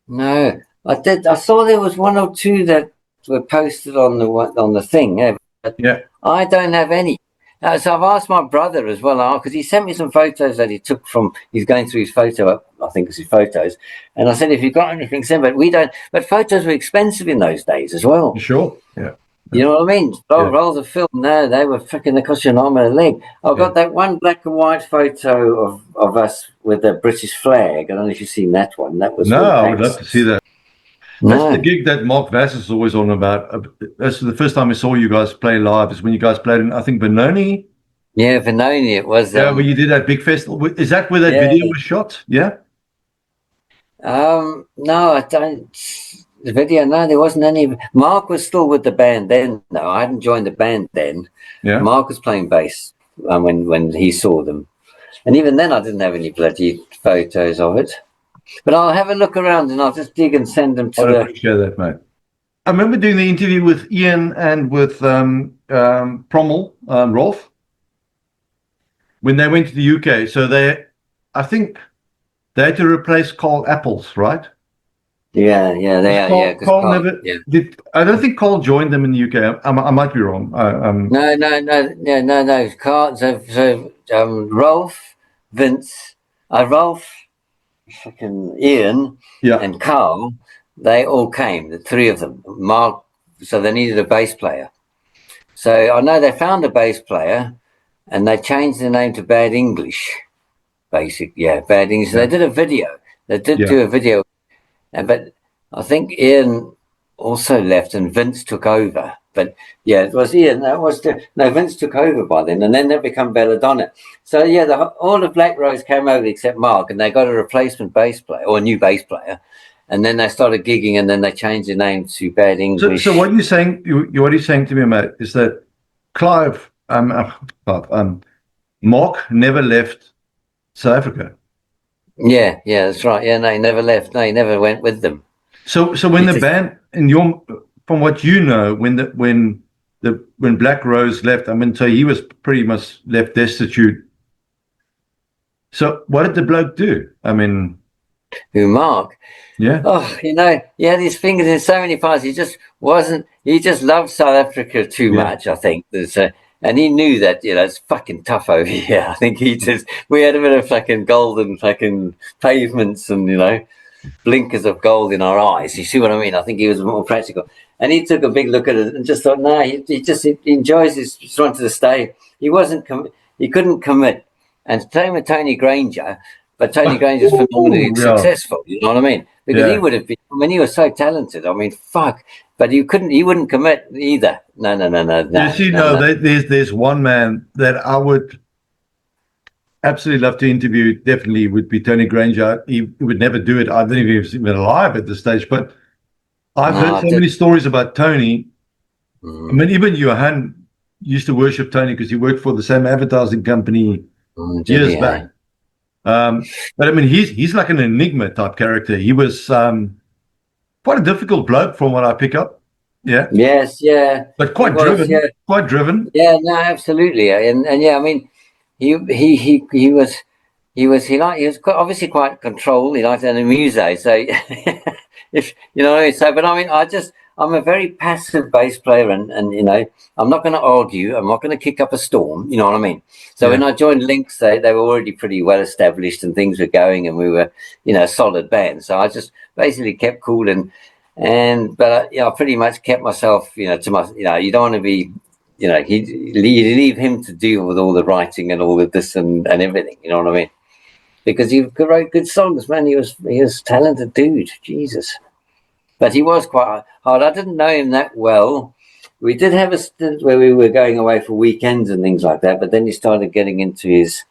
No, I did. I saw there was one or two that were posted on the thing. Yeah, but I don't have any. So I've asked my brother as well, because he sent me some photos that he took from. He's going through his photo. I think it's his photos, and I said, if you've got anything, send. But we don't. But photos were expensive in those days as well. Sure. Yeah. You know what I mean? Rolls of film, no, they were freaking, they cost you an arm and a leg. I've got that one black and white photo of us with the British flag. I don't know if you've seen that one. That was I would love to see that. That's the gig that Mark Vass is always on about. That's the first time I saw you guys play live, is when you guys played in, I think, Benoni. Yeah, Vanoni, it was. Yeah, where you did that big festival. Is that where that Yeah. video was shot? Yeah. No, I don't. The video, no, there wasn't any. Mark was still with the band then. No, I hadn't joined the band then. Yeah. Mark was playing bass when he saw them, and even then, I didn't have any bloody photos of it. But I'll have a look around and I'll just dig and send them to I'd appreciate that, mate. I remember doing the interview with Ian and with Prommel, Rolf, when they went to the UK. So I think they had to replace Carl Apples, right? Yeah, they are. Yeah, Carl never. Yeah. I don't think Carl joined them in the UK. I might be wrong. No. Carl, so Rolf, Vince, Rolf, fucking Ian, Yeah. and Carl, they all came, the three of them. Mark, so they needed a bass player. So I know they found a bass player, and they changed the name to Bad English. Bad English. Yeah. They did a video. They did do a video, but I think Ian also left and Vince took over. But yeah, it was Ian. Vince took over by then, and then they become Belladonna. So yeah, all the Black Rose came over except Mark, and they got a replacement bass player or a new bass player, and then they started gigging, and then they changed the name to Bad English. So what you're saying, what you're saying to me, mate, is that Clive, Mark never left South Africa. Yeah, that's right. Yeah, no, he never left. No, he never went with them. So when the band, from what you know, when Black Rose left, I mean, so he was pretty much left destitute. So what did the bloke do? I mean, who, Mark? Yeah. Oh, he had his fingers in so many pies. He just loved South Africa too much, I think. And he knew that, it's fucking tough over here. I think we had a bit of fucking golden fucking pavements and, blinkers of gold in our eyes. You see what I mean? I think he was more practical. And he took a big look at it and just thought, no, he enjoys this, just wanted to stay. He couldn't commit. And same with Tony Granger, but Tony Granger's phenomenally successful, you know what I mean? Because he would have been, he was so talented. I mean, fuck. But he wouldn't commit either. No. There's one man that I would absolutely love to interview. Definitely would be Tony Granger. He would never do it. I don't think he was even alive at this stage. But I've heard so many stories about Tony. I mean, even Johan used to worship Tony because he worked for the same advertising company years back. But I mean, he's like an enigma type character. He was quite a difficult bloke from what I pick up. Yeah. Yes. Yeah. But quite driven. Yeah. No. Absolutely. And yeah. I mean, he was obviously quite controlled. He liked to amuse. So if you know. So, but I mean, I'm a very passive bass player, and I'm not going to argue. I'm not going to kick up a storm. You know what I mean? So when I joined Lynx, they were already pretty well established, and things were going, and we were, a solid band. So I just basically kept cool but I pretty much kept myself, to my, you don't want to be, you leave him to deal with all the writing and all of this and everything. You know what I mean? Because he wrote good songs, man. He was a talented dude. Jesus. But he was quite hard. I didn't know him that well. We did have a stint where we were going away for weekends and things like that. But then he started getting into his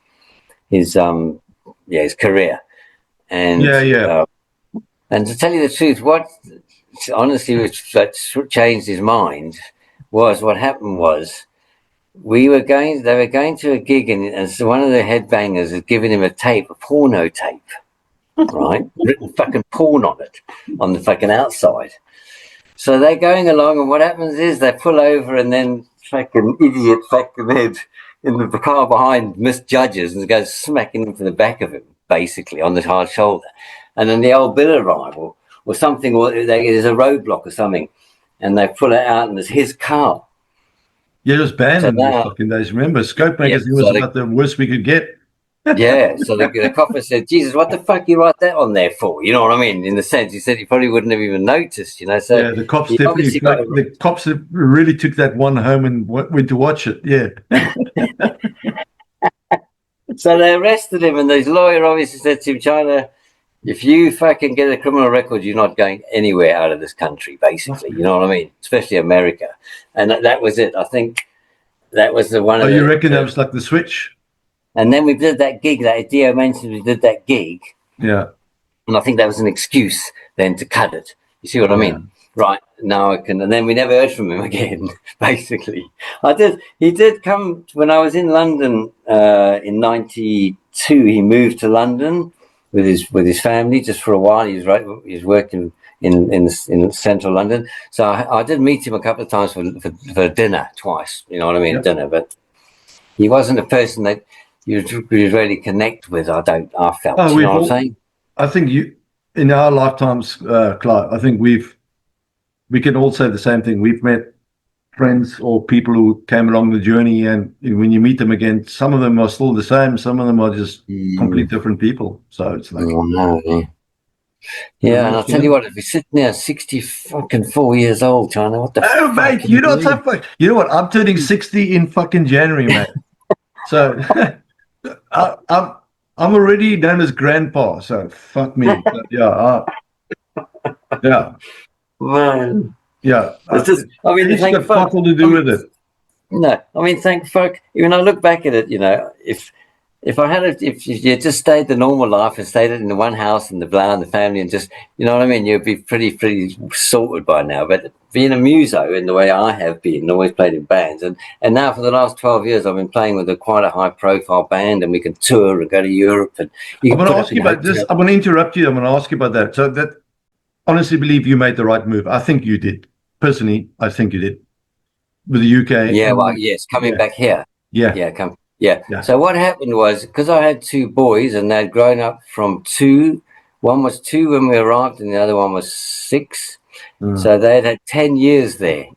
career. And and to tell you the truth, what changed his mind was what happened was they were going to a gig and so one of the headbangers had given him a porno tape. Right, written fucking porn on it, on the fucking outside. So they're going along, and what happens is they pull over, and then fucking idiot fucking head in the car behind misjudges and goes smacking into the back of him, basically on the hard shoulder. And then the old bill arrival or something, or there's a roadblock or something, and they pull it out, and it's his car. Yeah, it was banned in those fucking days. Remember, Scope magazine was about the worst we could get. Yeah, so the copper said, Jesus, what the fuck you write that on there for? You know what I mean? In the sense, he said he probably wouldn't have even noticed, So yeah, the cops the cops really took that one home and went to watch it. Yeah. So they arrested him, and his lawyer obviously said to him, China, if you fucking get a criminal record, you're not going anywhere out of this country, basically. You know what I mean? Especially America. And that was it. I think that was the one. Oh, you reckon that was like the switch? And then we did that gig that Dio mentioned. We did that gig. Yeah. And I think that was an excuse then to cut it. You see what I mean? Right, now I can. And then we never heard from him again, basically. He did come when I was in London in 92. He moved to London with his family just for a while. He was working in central London. So I did meet him a couple of times for dinner twice. You know what I mean? Dinner. But he wasn't a person that you really connect with. I felt. Oh, you know what I'm saying? I think in our lifetimes, Clive, I think we can all say the same thing. We've met friends or people who came along the journey, and when you meet them again, some of them are still the same, some of them are just completely different people. So it's like, yeah, and I'll tell you what, if you're sitting there 64 years old, China, what the oh, mate, you're not so fuck. You know what? I'm turning 60 in fucking January, mate. So I'm already known as grandpa, so fuck me. But yeah. Man. Yeah. It's just, I mean, it's got fuck all to do with it. No, I mean, thank fuck. When I look back at it, you know, if you just stayed the normal life and stayed in the one house and the blah and the family and just, you know what I mean, you'd be pretty sorted by now. But being a muso in the way I have been, always played in bands, and now for the last 12 years I've been playing with quite a high profile band, and we can tour and go to Europe. And I'm going to ask you about this. I'm going to interrupt you. I'm going to ask you about that. So that, honestly, believe you made the right move. I think you did. Personally, I think you did. With the UK. Yeah, well, yes, coming back here. Yeah. So what happened was, because I had two boys and they'd grown up from two. One was 2 when we arrived and the other one was 6. So they'd had 10 years there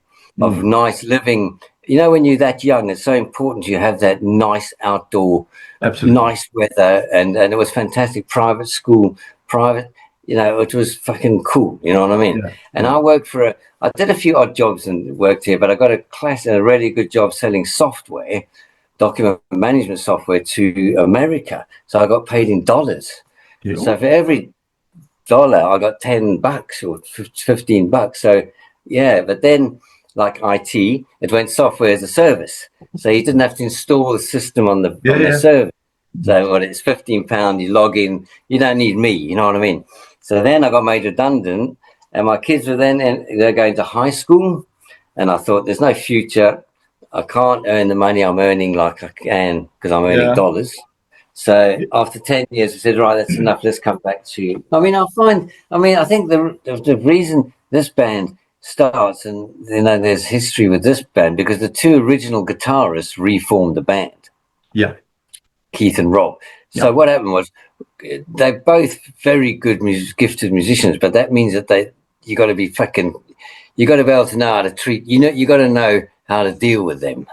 of nice living. You know, when you're that young, it's so important you have that nice outdoor, nice weather. And it was fantastic. Private school, you know, it was fucking cool. You know what I mean? And I worked I did a few odd jobs and worked here, but I got a really good job selling software, document management software to America. So I got paid in dollars. So for every dollar, I got $10 or $15. So yeah, but then like IT, it went software as a service. So you didn't have to install the system on the server. So it's £15, you log in, you don't need me, you know what I mean? So then I got made redundant, and my kids were they're going to high school, and I thought there's no future. I can't earn the money I'm earning like I can because I'm earning dollars. So after 10 years, I said, right, that's enough. Let's come back to you. I mean, I think the reason this band starts, and you know, there's history with this band because the 2 original guitarists reformed the band. Yeah. Keith and Rob. So what happened was they're both very good, gifted musicians, but that means that you got to be able to know how to treat. You know, you got to know how to deal with them.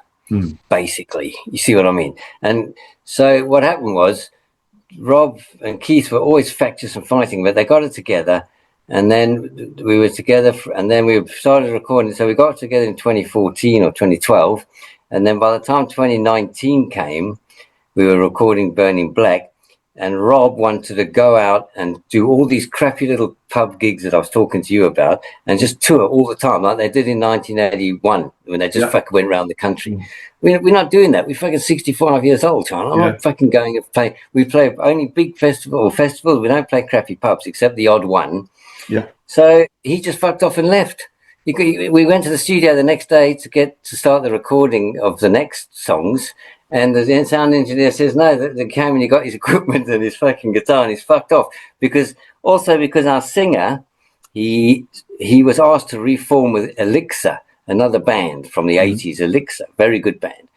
Basically, you see what I mean? And so what happened was Rob and Keith were always factious and fighting, but they got it together, and then we were together, and then we started recording. So we got together in 2014 or 2012, and then by the time 2019 came, we were recording Burning Black, and Rob wanted to go out and do all these crappy little pub gigs that I was talking to you about and just tour all the time like they did in 1981 when they just fucking went around the country. We're not doing that. We're fucking 65 years old, John. I'm not fucking going and play. We play only big festivals. We don't play crappy pubs except the odd one. Yeah. So he just fucked off and left. We went to the studio the next day to start the recording of the next songs. And the sound engineer says, no, the came and he got his equipment and his fucking guitar and he's fucked off. Because our singer, he was asked to reform with Elixir, another band from the 80s, Elixir, very good band.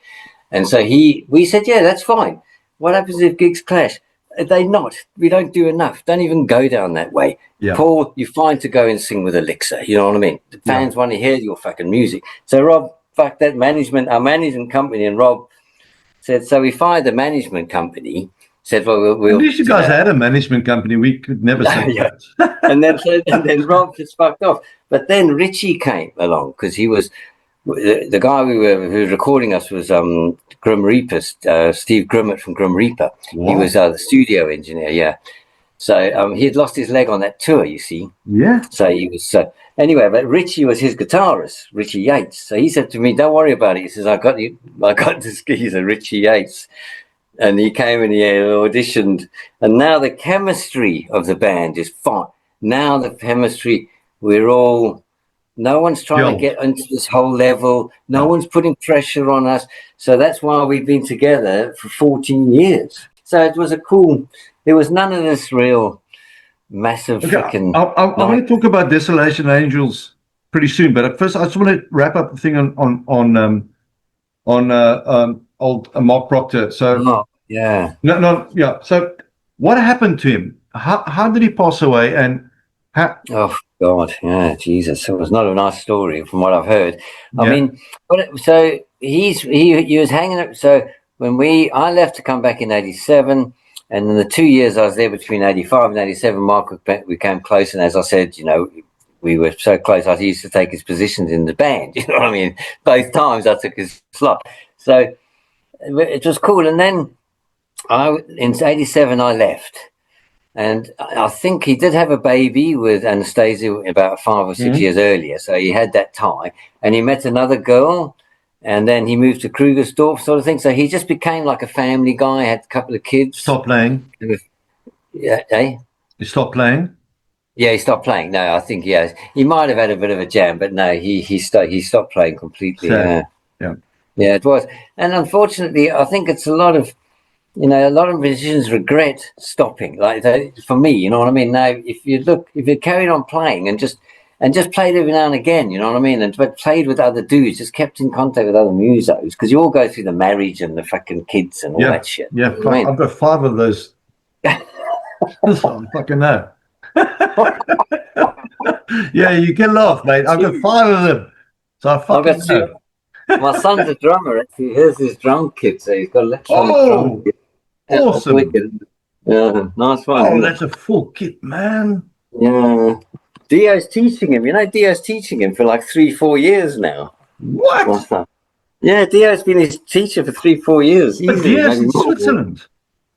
And so we said, yeah, that's fine. What happens if gigs clash? We don't do enough. Don't even go down that way. Yeah. Paul, you're fine to go and sing with Elixir. You know what I mean? The fans want to hear your fucking music. So Rob, fuck that our management company, and Rob said, so we fired the management company. Said, well, at least you guys had a management company. We could never say that. and then Rob just fucked off. But then Richie came along because he was the guy who was recording us was Grim Reaper, Steve Grimmett from Grim Reaper. Wow. He was the studio engineer, So he had lost his leg on that tour, you see. Yeah. So he was anyway. But Richie was his guitarist, Richie Yates. So he said to me, "Don't worry about it." He says, "I got this geezer, Richie Yates," and he came and he auditioned. And now the chemistry of the band is fine. Now the chemistry, no one's trying to get into this whole level. No one's putting pressure on us. So that's why we've been together for 14 years. So it was there was none of this real massive freaking. I want to talk about Desolation Angels pretty soon, but first I just want to wrap up the thing on old Marc Proctor. So yeah. So what happened to him? How did he pass away? And oh God, yeah, Jesus, it was not a nice story from what I've heard. I mean, so he was hanging up. So when I left to come back in '87. And in the 2 years I was there between 85 and 87, Mark became close. And as I said, we were so close, I used to take his positions in the band. You know what I mean? Both times I took his slot. So it was cool. And then in 87, I left. And I think he did have a baby with Anastasia about 5 or 6 years earlier. So he had that tie. And he met another girl. And then he moved to Krugersdorf, sort of thing. So he just became like a family guy, had a couple of kids. Stopped playing? Yeah, eh? He stopped playing? Yeah, he stopped playing. No, I think he might have had a bit of a jam, but no, he stopped playing completely. Yeah, it was. And unfortunately, I think it's a lot of musicians regret stopping. Like for me, you know what I mean? Now, if you carried on playing and just played every now and again, you know what I mean? But played with other dudes, just kept in contact with other musos, because you all go through the marriage and the fucking kids and all that shit. Yeah, you know I've got 5 of those. I fucking know. Yeah, you can laugh, mate. I've got 5 of them. So I fucking know. My son's a drummer, actually. Here's his drum kit. So he's got electronic drum kit. Awesome. Yeah, nice one. Oh, that's a full kit, man. Yeah. Dio's teaching him. Dio's teaching him for like 3-4 years now. What? Yeah, Dio's been his teacher for 3-4 years. But Dio's in Switzerland.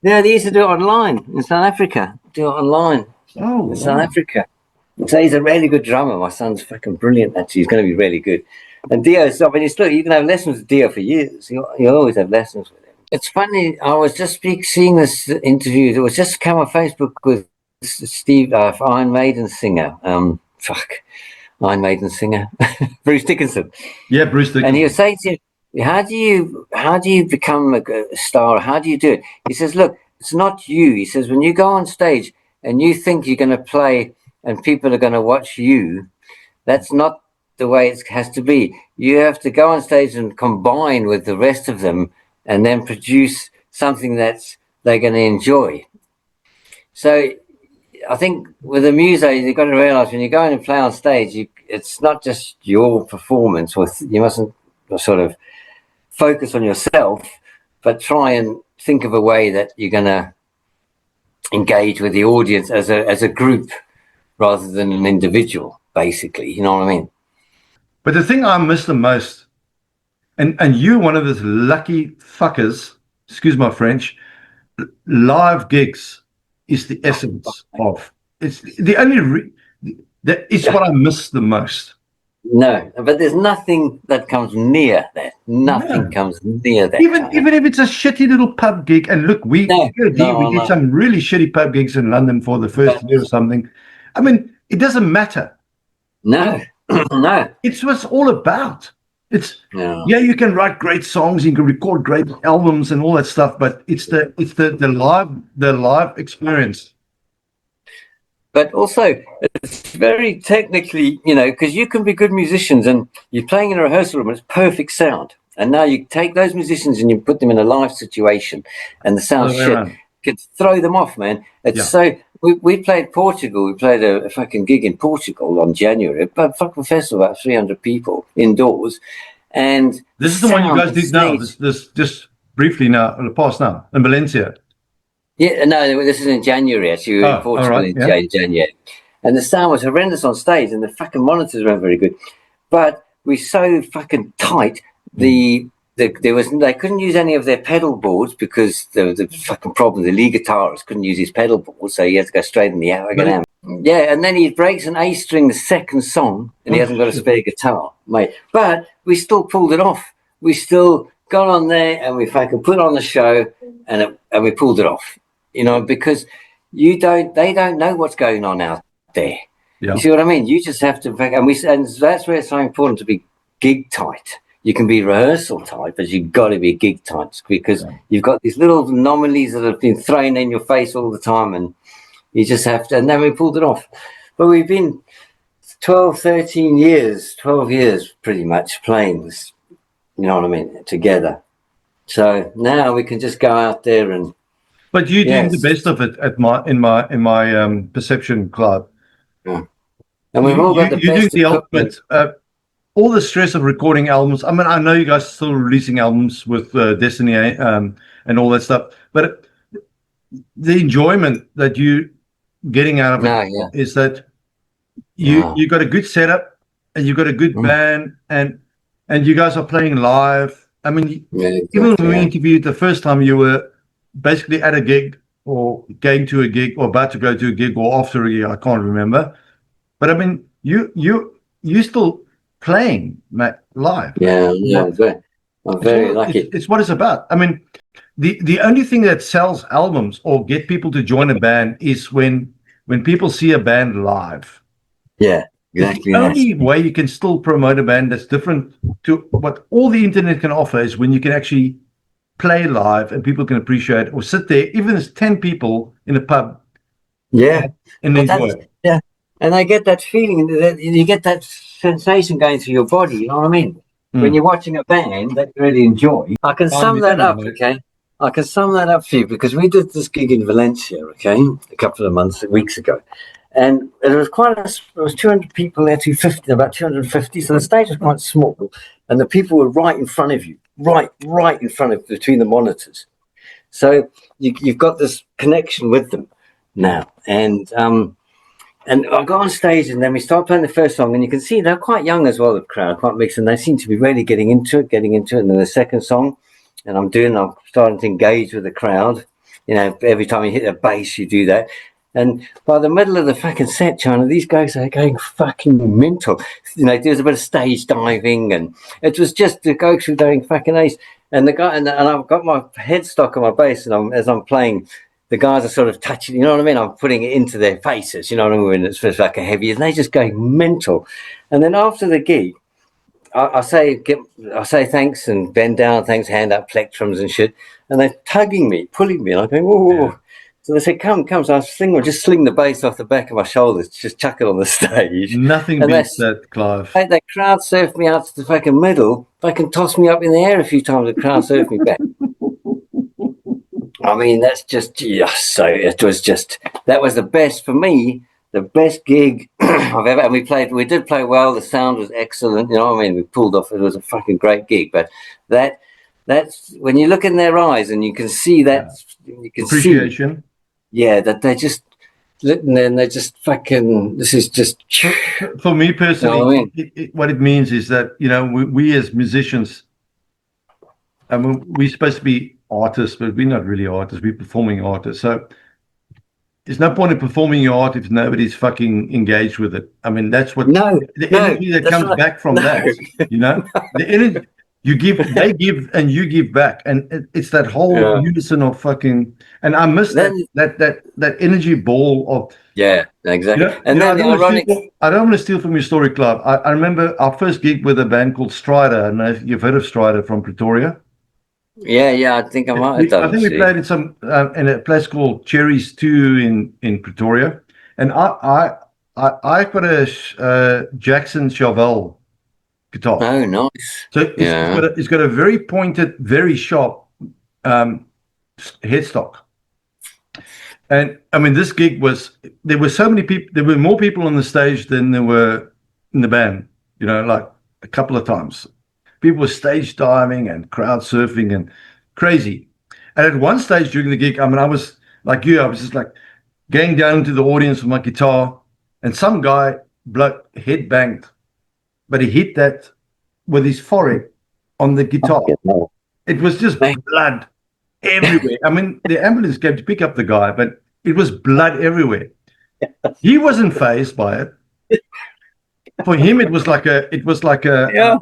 Yeah, they used to do it online in South Africa. Do it online. Oh, in South Africa. So he's a really good drummer. My son's fucking brilliant, actually. He's going to be really good. And Dio's, you can have lessons with Dio for years. You always have lessons with him. It's funny. I was just seeing this interview. It was just come on Facebook with Steve, Iron Maiden singer. Iron Maiden singer, Bruce Dickinson. Yeah, Bruce Dickinson. And he was saying to him, how do you become a star? How do you do it? He says, look, it's not you. He says, when you go on stage and you think you're going to play and people are going to watch you, that's not the way it has to be. You have to go on stage and combine with the rest of them and then produce something that they're going to enjoy. So I think with the muso, you've got to realize when you go in and play on stage, it's not just your performance. You mustn't sort of focus on yourself, but try and think of a way that you're going to engage with the audience as a group rather than an individual, basically. You know what I mean? But the thing I miss the most, and you're one of those lucky fuckers, excuse my French, live gigs is the essence of. It's the only. It's what I miss the most. No, but there's nothing that comes near that. Nothing comes near that. Even if it's a shitty little pub gig, and look, we did some really shitty pub gigs in London for the first year or something. I mean, it doesn't matter. No, no. It's what it's all about. You can write great songs, you can record great albums and all that stuff, but it's the live experience. But also, it's very technically, because you can be good musicians and you're playing in a rehearsal room and it's perfect sound. And now you take those musicians and you put them in a live situation and the sound shit could throw them off, man. We played Portugal. We played a fucking gig in Portugal on January, a fucking festival, about 300 people indoors. And this is the one you guys did now, this just briefly now, in the past now, in Valencia. Yeah, no, this is in January, actually. We were in Portugal in January. And the sound was horrendous on stage and the fucking monitors weren't very good. But we're so fucking tight, the they couldn't use any of their pedal boards because there was a fucking problem. The lead guitarist couldn't use his pedal board, so he had to go straight in the amp. Yeah, and then he breaks an A string the second song, and he hasn't got a spare guitar, mate. But we still pulled it off. We still got on there, and we fucking put on the show, and we pulled it off. You know, because they don't know what's going on out there. Yeah. You see what I mean? You just have to, and that's where it's so important to be gig tight. You can be rehearsal tight, but you've got to be gig tight because you've got these little anomalies that have been thrown in your face all the time, and you just have to. And then we pulled it off. But we've been 12 years pretty much playing this, you know what I mean, together. So now we can just go out there and. But you're doing the best of it in my perception, Clive. Yeah. And we've all got the best the ultimate. All the stress of recording albums. I mean, I know you guys are still releasing albums with Destiny and all that stuff, but the enjoyment that you getting out of it is that you got a good setup and you got a good band and you guys are playing live. I mean, even when we interviewed the first time, you were basically at a gig or going to a gig or about to go to a gig or after a gig. I can't remember, but I mean, you still playing live. I'm very lucky. It's what it's about. I mean, the only thing that sells albums or get people to join a band is when people see a band live. Yeah, exactly. The only way you can still promote a band that's different to what all the internet can offer is when you can actually play live and people can appreciate it, or sit there, even as 10 people in a pub. Yeah. And enjoy it. Yeah. And I get that feeling, you get that sensation going through your body, you know what I mean? When you're watching a band that you really enjoy. I can sum that up, okay? I can sum that up for you because we did this gig in Valencia, okay, a couple of weeks ago. And it was there was 200 people there, 250, about 250. So the stage was quite small. And the people were right in front of you, right in front of, between the monitors. So you've got this connection with them now. And I got on stage and then we started playing the first song and you can see they're quite young as well, the crowd, quite mixed, and they seem to be really getting into it. And then the second song, and I'm starting to engage with the crowd. You know, every time you hit a bass, you do that. And by the middle of the fucking set, China, these guys are going fucking mental. You know, there was a bit of stage diving and it was just the guys were going fucking ace. And the guy, and I've got my headstock on my bass and as I'm playing, the guys are sort of touching, you know what I mean? I'm putting it into their faces, you know what I mean? It's just like a heavy, and they just going mental. And then after the gig, I say thanks and bend down, thanks, hand up plectrums and shit. And they're tugging me, pulling me, and I'm going, whoa. Yeah. So they said, come. So I just sling the bass off the back of my shoulders, just chuck it on the stage. Nothing beats that, Clive. They crowd surfed me out to the fucking middle. They can toss me up in the air a few times, the crowd surfed me back. I mean, that's just, so it was just, that was the best for me, the best gig I've ever, and we did play well, the sound was excellent, you know what I mean, we pulled off, it was a fucking great gig, but that's, when you look in their eyes and you can see that, you can appreciation. That they're just, and then they're just fucking, this is just. For me personally, you know what I mean? What it means is that, you know, we as musicians, I mean, we're supposed to be artists, but we're not really artists, we're performing artists. So there's no point in performing your art if nobody's fucking engaged with it. I mean, that's what the energy that comes back from that, you know, the energy you give, they give, and you give back, and it's that whole unison of fucking. And I miss that energy ball of exactly. You know, and then I don't want to steal from your story, Club. I remember our first gig with a band called Strider, and if you've heard of Strider from Pretoria. Yeah, I think I might have done. I think we played in a place called Cherries 2 in Pretoria, and I got a Jackson Chauvel guitar. Oh, nice. So it's got a very pointed, very sharp headstock. And I mean, this gig there were so many people. There were more people on the stage than there were in the band. You know, like a couple of times. People were stage diving and crowd surfing and crazy. And at one stage during the gig, I mean, I was like you, I was just like going down into the audience with my guitar, and some guy bloke head banged, but he hit that with his forehead on the guitar. No. It was just blood everywhere. I mean, the ambulance came to pick up the guy, but it was blood everywhere. He wasn't fazed by it. For him, it was like a Yeah,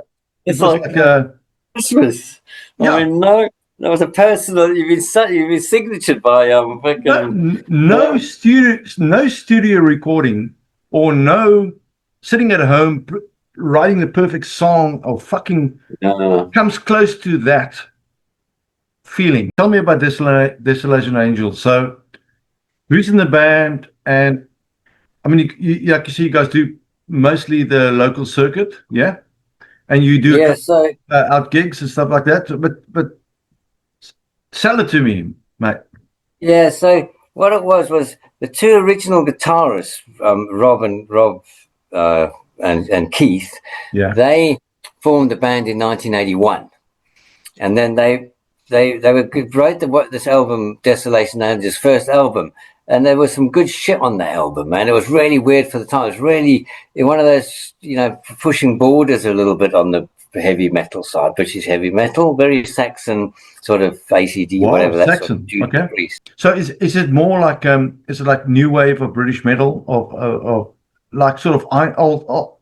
it's like a Christmas. Yeah. I mean, no, that was a personal. You've been signatured by no studio recording, or no sitting at home writing the perfect song, or fucking comes close to that feeling. Tell me about Desolation Angels. So, who's in the band? And I mean, like you see, you guys do mostly the local circuit, yeah, and you do out gigs and stuff like that. But sell it to me, mate. Yeah. So what it was the two original guitarists, Rob and Keith. Yeah, they formed the band in 1981, and then they wrote this album, Desolation Angels, first album. And there was some good shit on that album, man. It was really weird for the time. It was really one of those, pushing borders a little bit on the heavy metal side, British heavy metal, very Saxon sort of ACD, whatever that Saxon. Sort of okay. So is it more like is it like new wave of British metal, of like sort of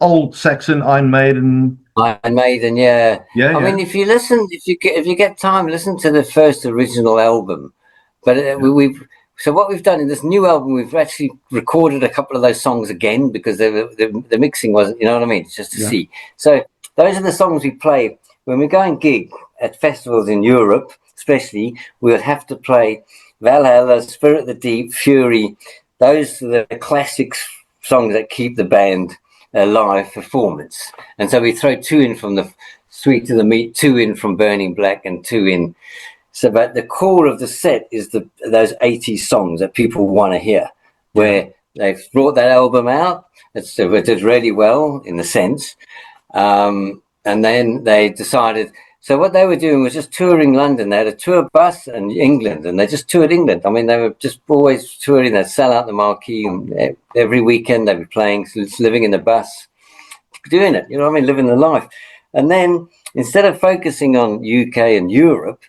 old Saxon, Iron Maiden? Iron Maiden, yeah. I mean, if you get time, listen to the first original album. But So what we've done in this new album, we've actually recorded a couple of those songs again, because the mixing wasn't, you know what I mean? It's just to see. So those are the songs we play when we go and gig at festivals in Europe, especially. We would have to play Valhalla, Spirit of the Deep, Fury. Those are the classic songs that keep the band live performance. And so we throw two in from the Sweet to the Meat, two in from Burning Black, and two in. So, but the core of the set is those 80s songs that people want to hear, where they've brought that album out. It did really well, in a sense. And then they decided. So what they were doing was just touring London. They had a tour bus in England, and they just toured England. I mean, they were just always touring. They'd sell out the marquee, and every weekend they'd be playing, living in the bus, doing it. You know what I mean? Living the life. And then instead of focusing on UK and Europe,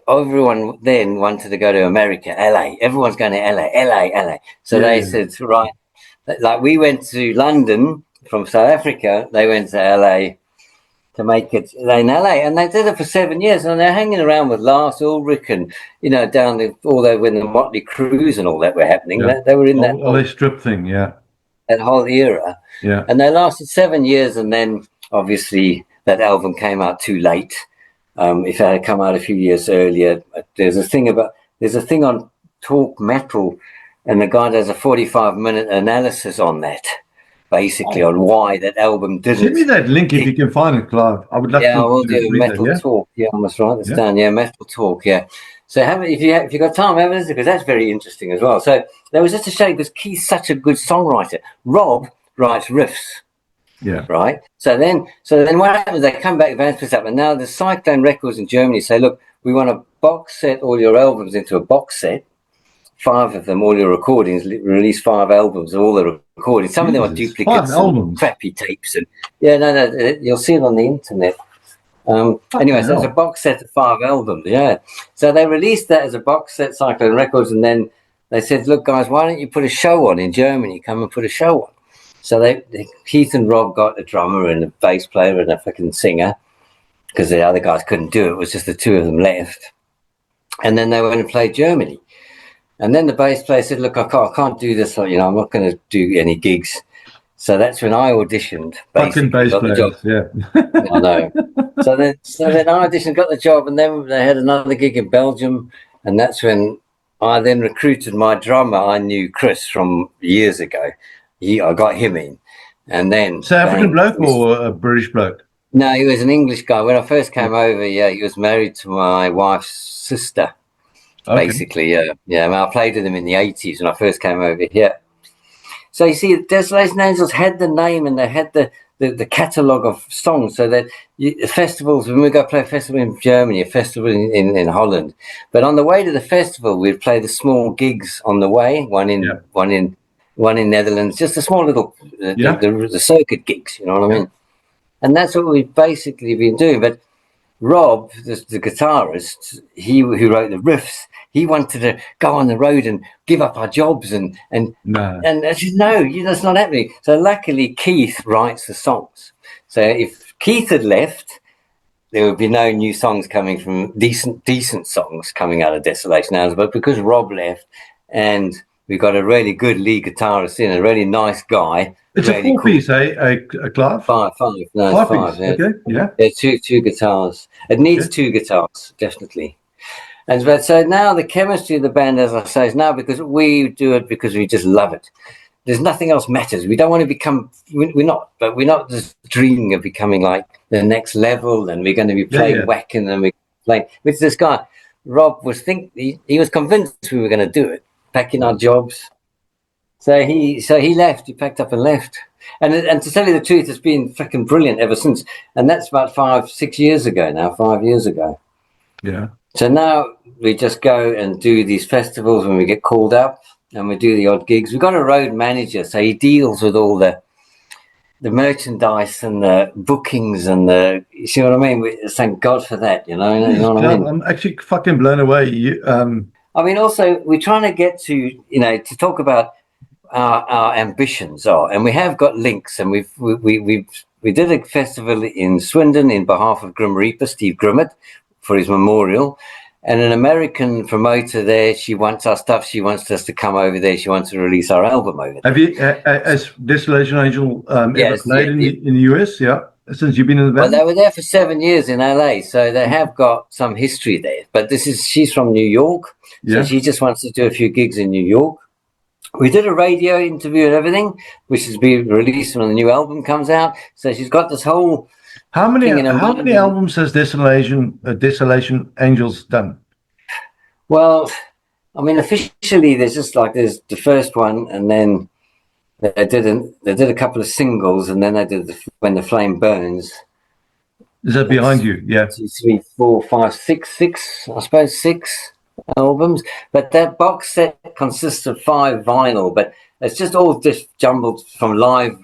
everyone then wanted to go to America, LA. Everyone's going to LA. So they said, right, like we went to London from South Africa, they went to LA to make it in LA, and they did it for 7 years, and they're hanging around with Lars Ulrich and down all there when the Motley Crues and all that were happening. They were in that whole strip thing, that whole era, and they lasted 7 years, and then obviously that album came out too late. If it had come out a few years earlier, there's a thing on Talk Metal, and the guy does a 45-minute analysis on that, basically on why that album didn't. Send me that link if you can find it, Clive. I would love to. Yeah, I will do Metal Talk. Yeah, I must write this down. Yeah, Metal Talk. Yeah. So if you got time, have a listen, because that's very interesting as well. So there was just a shame, because Keith's such a good songwriter. Rob writes riffs. Yeah. Right. So then what happens? They come back, bands split up, and now the Cyclone Records in Germany say, look, we want to box set all your albums into a box set, 5 of them, all your recordings, release 5 albums of all the recordings. Some of them are duplicates, and crappy tapes, and you'll see it on the internet. Anyway, so it's a box set of 5 albums. Yeah. So they released that as a box set, Cyclone Records, and then they said, look, guys, why don't you put a show on in Germany? Come and put a show on. So Keith and Rob got a drummer and a bass player and a fucking singer, because the other guys couldn't do it. It was just the 2 of them left. And then they went and played Germany. And then the bass player said, look, I can't do this. I'm not going to do any gigs. So that's when I auditioned. Fucking bass players, yeah. I know. So then I auditioned, got the job, and then they had another gig in Belgium. And that's when I then recruited my drummer. I knew Chris from years ago. I got him in, and then South African bloke or a British bloke? No, he was an English guy. When I first came over, he was married to my wife's sister, basically. I played with him in the 80s when I first came over here. So you see, Desolation Angels had the name, and they had the catalogue of songs, so that festivals, when we go play a festival in Germany, a festival in Holland, but on the way to the festival, we'd play the small gigs on the way, one in Netherlands, just a small little the circuit gigs, you know what I mean? And that's what we've basically been doing. But Rob, the guitarist, who wrote the riffs, he wanted to go on the road and give up our jobs, and I said, no, that's not happening. So luckily Keith writes the songs. So if Keith had left, there would be no new songs coming from decent songs coming out of Desolation Hours. But because Rob left, and we got a really good lead guitarist in, a really nice guy. It's really a four-piece, a Clive? Five. No, it's five. Yeah. Okay, yeah. There's two guitars. It needs two guitars, definitely. And so now the chemistry of the band, as I say, is now because we do it because we just love it. There's nothing else matters. We don't want to become. We're not just dreaming of becoming like the next level, and we're going to be playing whacking, and we're playing. With this guy, Rob he was convinced we were going to do it, packing our jobs. So he left. He packed up and left. And to tell you the truth, it's been freaking brilliant ever since. And that's about 5 years ago now. 5 years ago. Yeah. So now we just go and do these festivals when we get called up, and we do the odd gigs. We've got a road manager, so he deals with all the merchandise and the bookings and you see what I mean? Thank God for that, you know what I mean? I'm actually fucking blown away. I mean, also, we're trying to get to talk about our ambitions are, and we have got Lynx, and we did a festival in Swindon in behalf of Grim Reaper, Steve Grimmett, for his memorial, and an American promoter there, she wants our stuff, she wants us to come over there, she wants to release our album over there. Have you, as Desolation Angel, ever played in the US? Yeah, since you've been in the band? Well, they were there for 7 years in LA, so they have got some history there, but she's from New York, so she just wants to do a few gigs in New York. We did a radio interview and everything, which is being released when the new album comes out. So she's got this whole. How many albums has Desolation Angels done? Well, I mean, officially, there's the first one, and then they did a couple of singles, and then they did When the Flame Burns. Is that behind you? Yeah. 2, 3, 4, 5, 6. I suppose 6 albums, but that box set consists of 5 vinyl, but it's just all just jumbled from live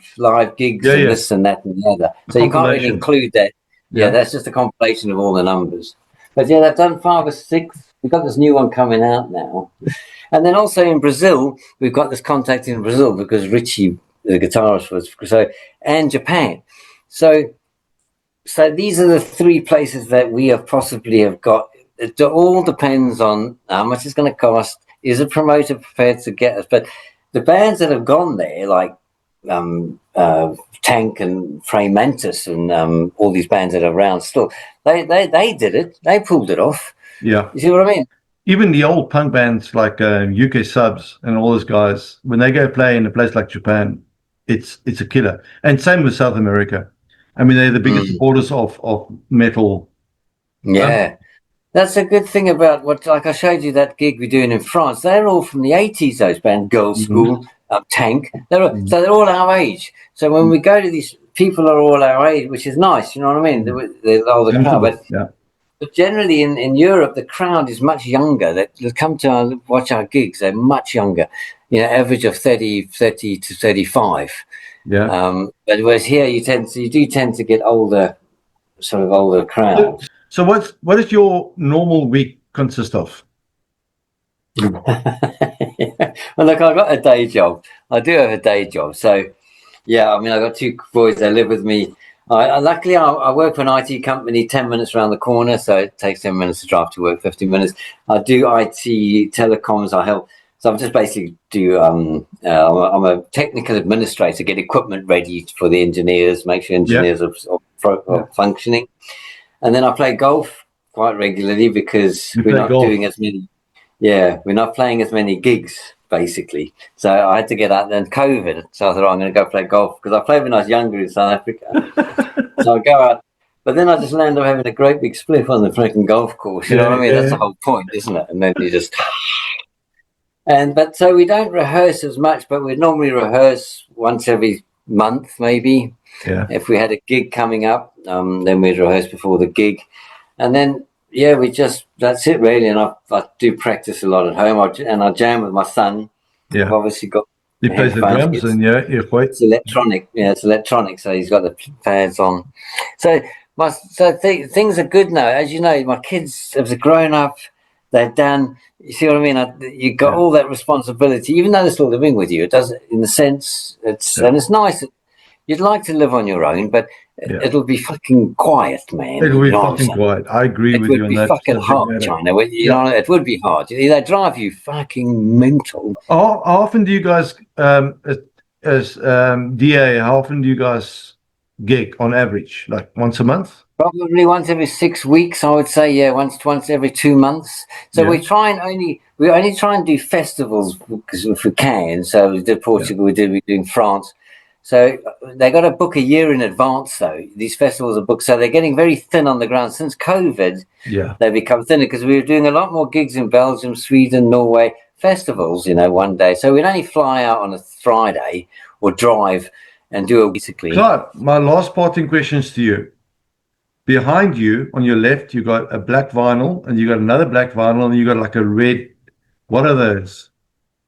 gigs and this and that and the other, so you can't really include that. That's just a compilation of all the numbers. But they've done 5 or 6. We've got this new one coming out now, and then also in Brazil we've got this contact in Brazil because Richie, the guitarist, was and Japan. So these are the 3 places that we have got. It all depends on how much it's going to cost. Is a promoter prepared to get us? But the bands that have gone there, like Tank and Frame Mantis and all these bands that are around still, they did it. They pulled it off. Yeah. You see what I mean? Even the old punk bands like UK Subs and all those guys, when they go play in a place like Japan, it's a killer. And same with South America. I mean, they're the biggest supporters of metal. Yeah. That's a good thing about like I showed you that gig we're doing in France. They're all from the 80s, those bands, Girls' School, Tank. So they're all our age. So when we go to these, people are all our age, which is nice, you know what I mean? They're older crowd. But generally in Europe, the crowd is much younger. They come to watch our gigs. They're much younger, average of 30 to 35. Yeah. But whereas here, you do tend to get older crowd. So what does your normal week consist of? Well, look, I've got a day job. I do have a day job. So, I mean, I've got 2 boys that live with me. Luckily, I work for an IT company 10 minutes around the corner, so it takes 10 minutes to drive to work, 15 minutes. I do IT, telecoms, I help. So I'm just basically I'm a technical administrator, get equipment ready for the engineers, make sure engineers are functioning. And then I play golf quite regularly because we're not doing as many. Yeah, we're not playing as many gigs, basically. So I had to get out then COVID. So I thought, I'm going to go play golf because I played when I was younger in South Africa. So I go out. But then I just land up having a great big spliff on the freaking golf course. You know what I mean? That's the whole point, isn't it? And then you just... But so we don't rehearse as much, but we normally rehearse once every month, maybe. Yeah. If we had a gig coming up, then we'd rehearse before the gig. And then, that's it really. And I do practice a lot at home. I jam with my son. Yeah. I've obviously got... He plays the drums and quite. It's electronic. Yeah, it's electronic. So he's got the pads on. So Things are good now. As you know, my kids have grown up. They're done. You see what I mean? You got all that responsibility, even though they're still living with you. It does, in a sense, and it's nice. You'd like to live on your own, but it'll be fucking quiet, man. It'll be fucking quiet. I agree with you on that. It would be fucking hard, China. You know, it would be hard. They drive you fucking mental. How often do you guys, as DA, how often do you guys gig on average? Like once a month? Probably once every 6 weeks, I would say. Yeah, once every 2 months. So we only try and do festivals because if we can. So we did Portugal, we're doing France. So they got to book a year in advance, though. These festivals are booked, so they're getting very thin on the ground since COVID. Yeah, they become thinner because we were doing a lot more gigs in Belgium, Sweden, Norway, festivals. You know, one day. So we'd only fly out on a Friday or drive and do it basically. Clive, my last parting questions to you. Behind you, on your left, you got a black vinyl, and you got another black vinyl, and you got like a red. What are those?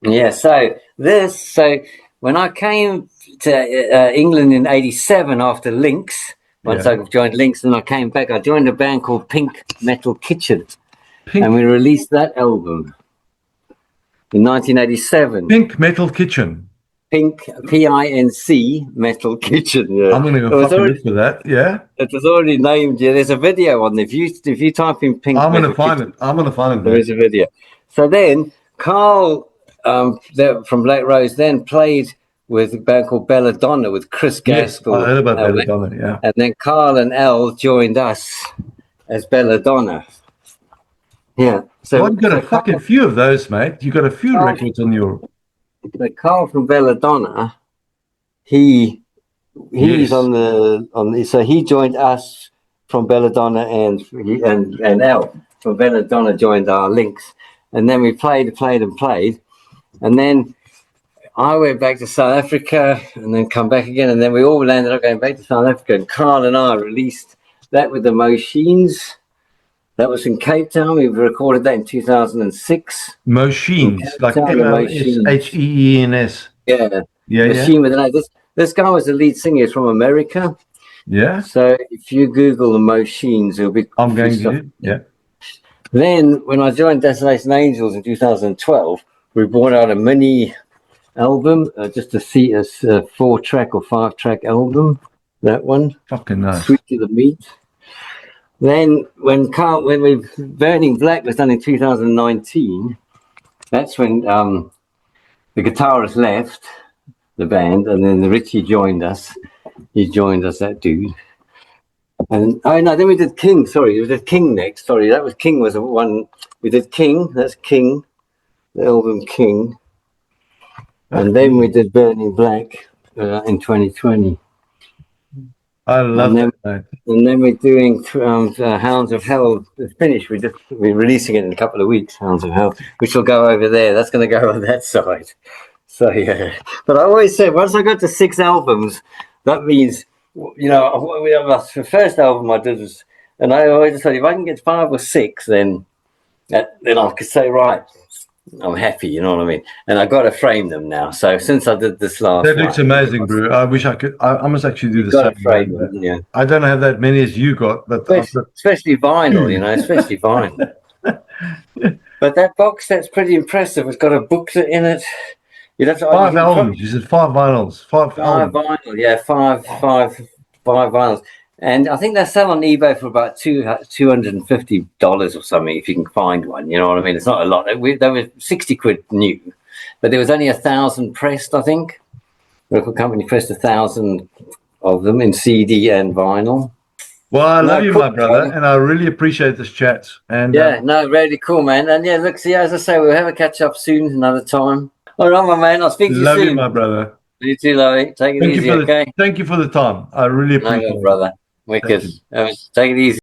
Yeah. So when I came to England in '87 after Lynx, once I joined Lynx, and I came back, I joined a band called Pink Metal Kitchen, and we released that album in 1987. Pink Metal Kitchen. Pink, P-I-N-C, Metal Kitchen. Yeah. I'm going to go fucking look for that. Yeah. It was already named. Yeah, there's a video on there. If you type in Pink, I'm going to find it. I'm going to find it. There is a video. So then Carl from Black Rose then played with a band called Belladonna with Chris Gaskell. Yes, I heard about Belladonna, yeah. And then Carl and Elle joined us as Belladonna. Yeah. So you've got a fucking few of those, mate. You got a few records on your. But Carl from Belladonna, he's on so he joined us from Belladonna, and Elle from Belladonna joined our Lynx, and then we played, and then I went back to South Africa, and then come back again, and then we all landed up going back to South Africa, and Carl and I released that with the Machines. That was in Cape Town. We recorded that in 2006. Machines, like H-E-E-N-S. Yeah. Machine with an A. This guy was the lead singer. He's from America. Yeah. So if you Google the Machines, it'll be. I'm going to. Yeah. Then when I joined Desolation Angels in 2012, we brought out a mini album, just a 4-track or 5-track album. That one. Fucking nice. Sweet to the Meat. Then when Burning Black was done in 2019, that's when the guitarist left the band, and then Richie joined us. He joined us, that dude. And then we did King. Sorry, we did King next. Sorry, that was King was the one. We did King. That's King, the album King. And then we did Burning Black in 2020. I love that. And then we're doing Hounds of Hell. It's finished. We're releasing it in a couple of weeks. Hounds of Hell, which will go over there. That's going to go on that side. So yeah. But I always said once I got to 6 albums, that means the first album I did was, and I always said if I can get 5 or 6, then I could say right. I'm happy, you know what I mean? And I got to frame them now. So since I did this last that looks amazing, bro. I wish I could. I must actually do the same. Frame them, yeah. I don't have that many as you got, but especially vinyl, especially vinyl. But that box set's pretty impressive. It's got a booklet in it. You'd have to 5 albums. You said 5 vinyls. 5 vinyl, yeah, five vinyls. And I think they sell on eBay for about $250 or something if you can find one. You know what I mean? It's not a lot. They were 60 quid new, but there was only 1,000 pressed. I think the local company pressed 1,000 of them in CD and vinyl. Well, I love you, my brother, and I really appreciate this chat. And really cool, man. And yeah, look, see, as I say, we'll have a catch up soon, another time. All right, my man. I'll speak to you soon. Love you, my brother. You too, Larry. Take it easy, okay? Thank you for the time. I really appreciate it, brother. Wicked. Take it easy.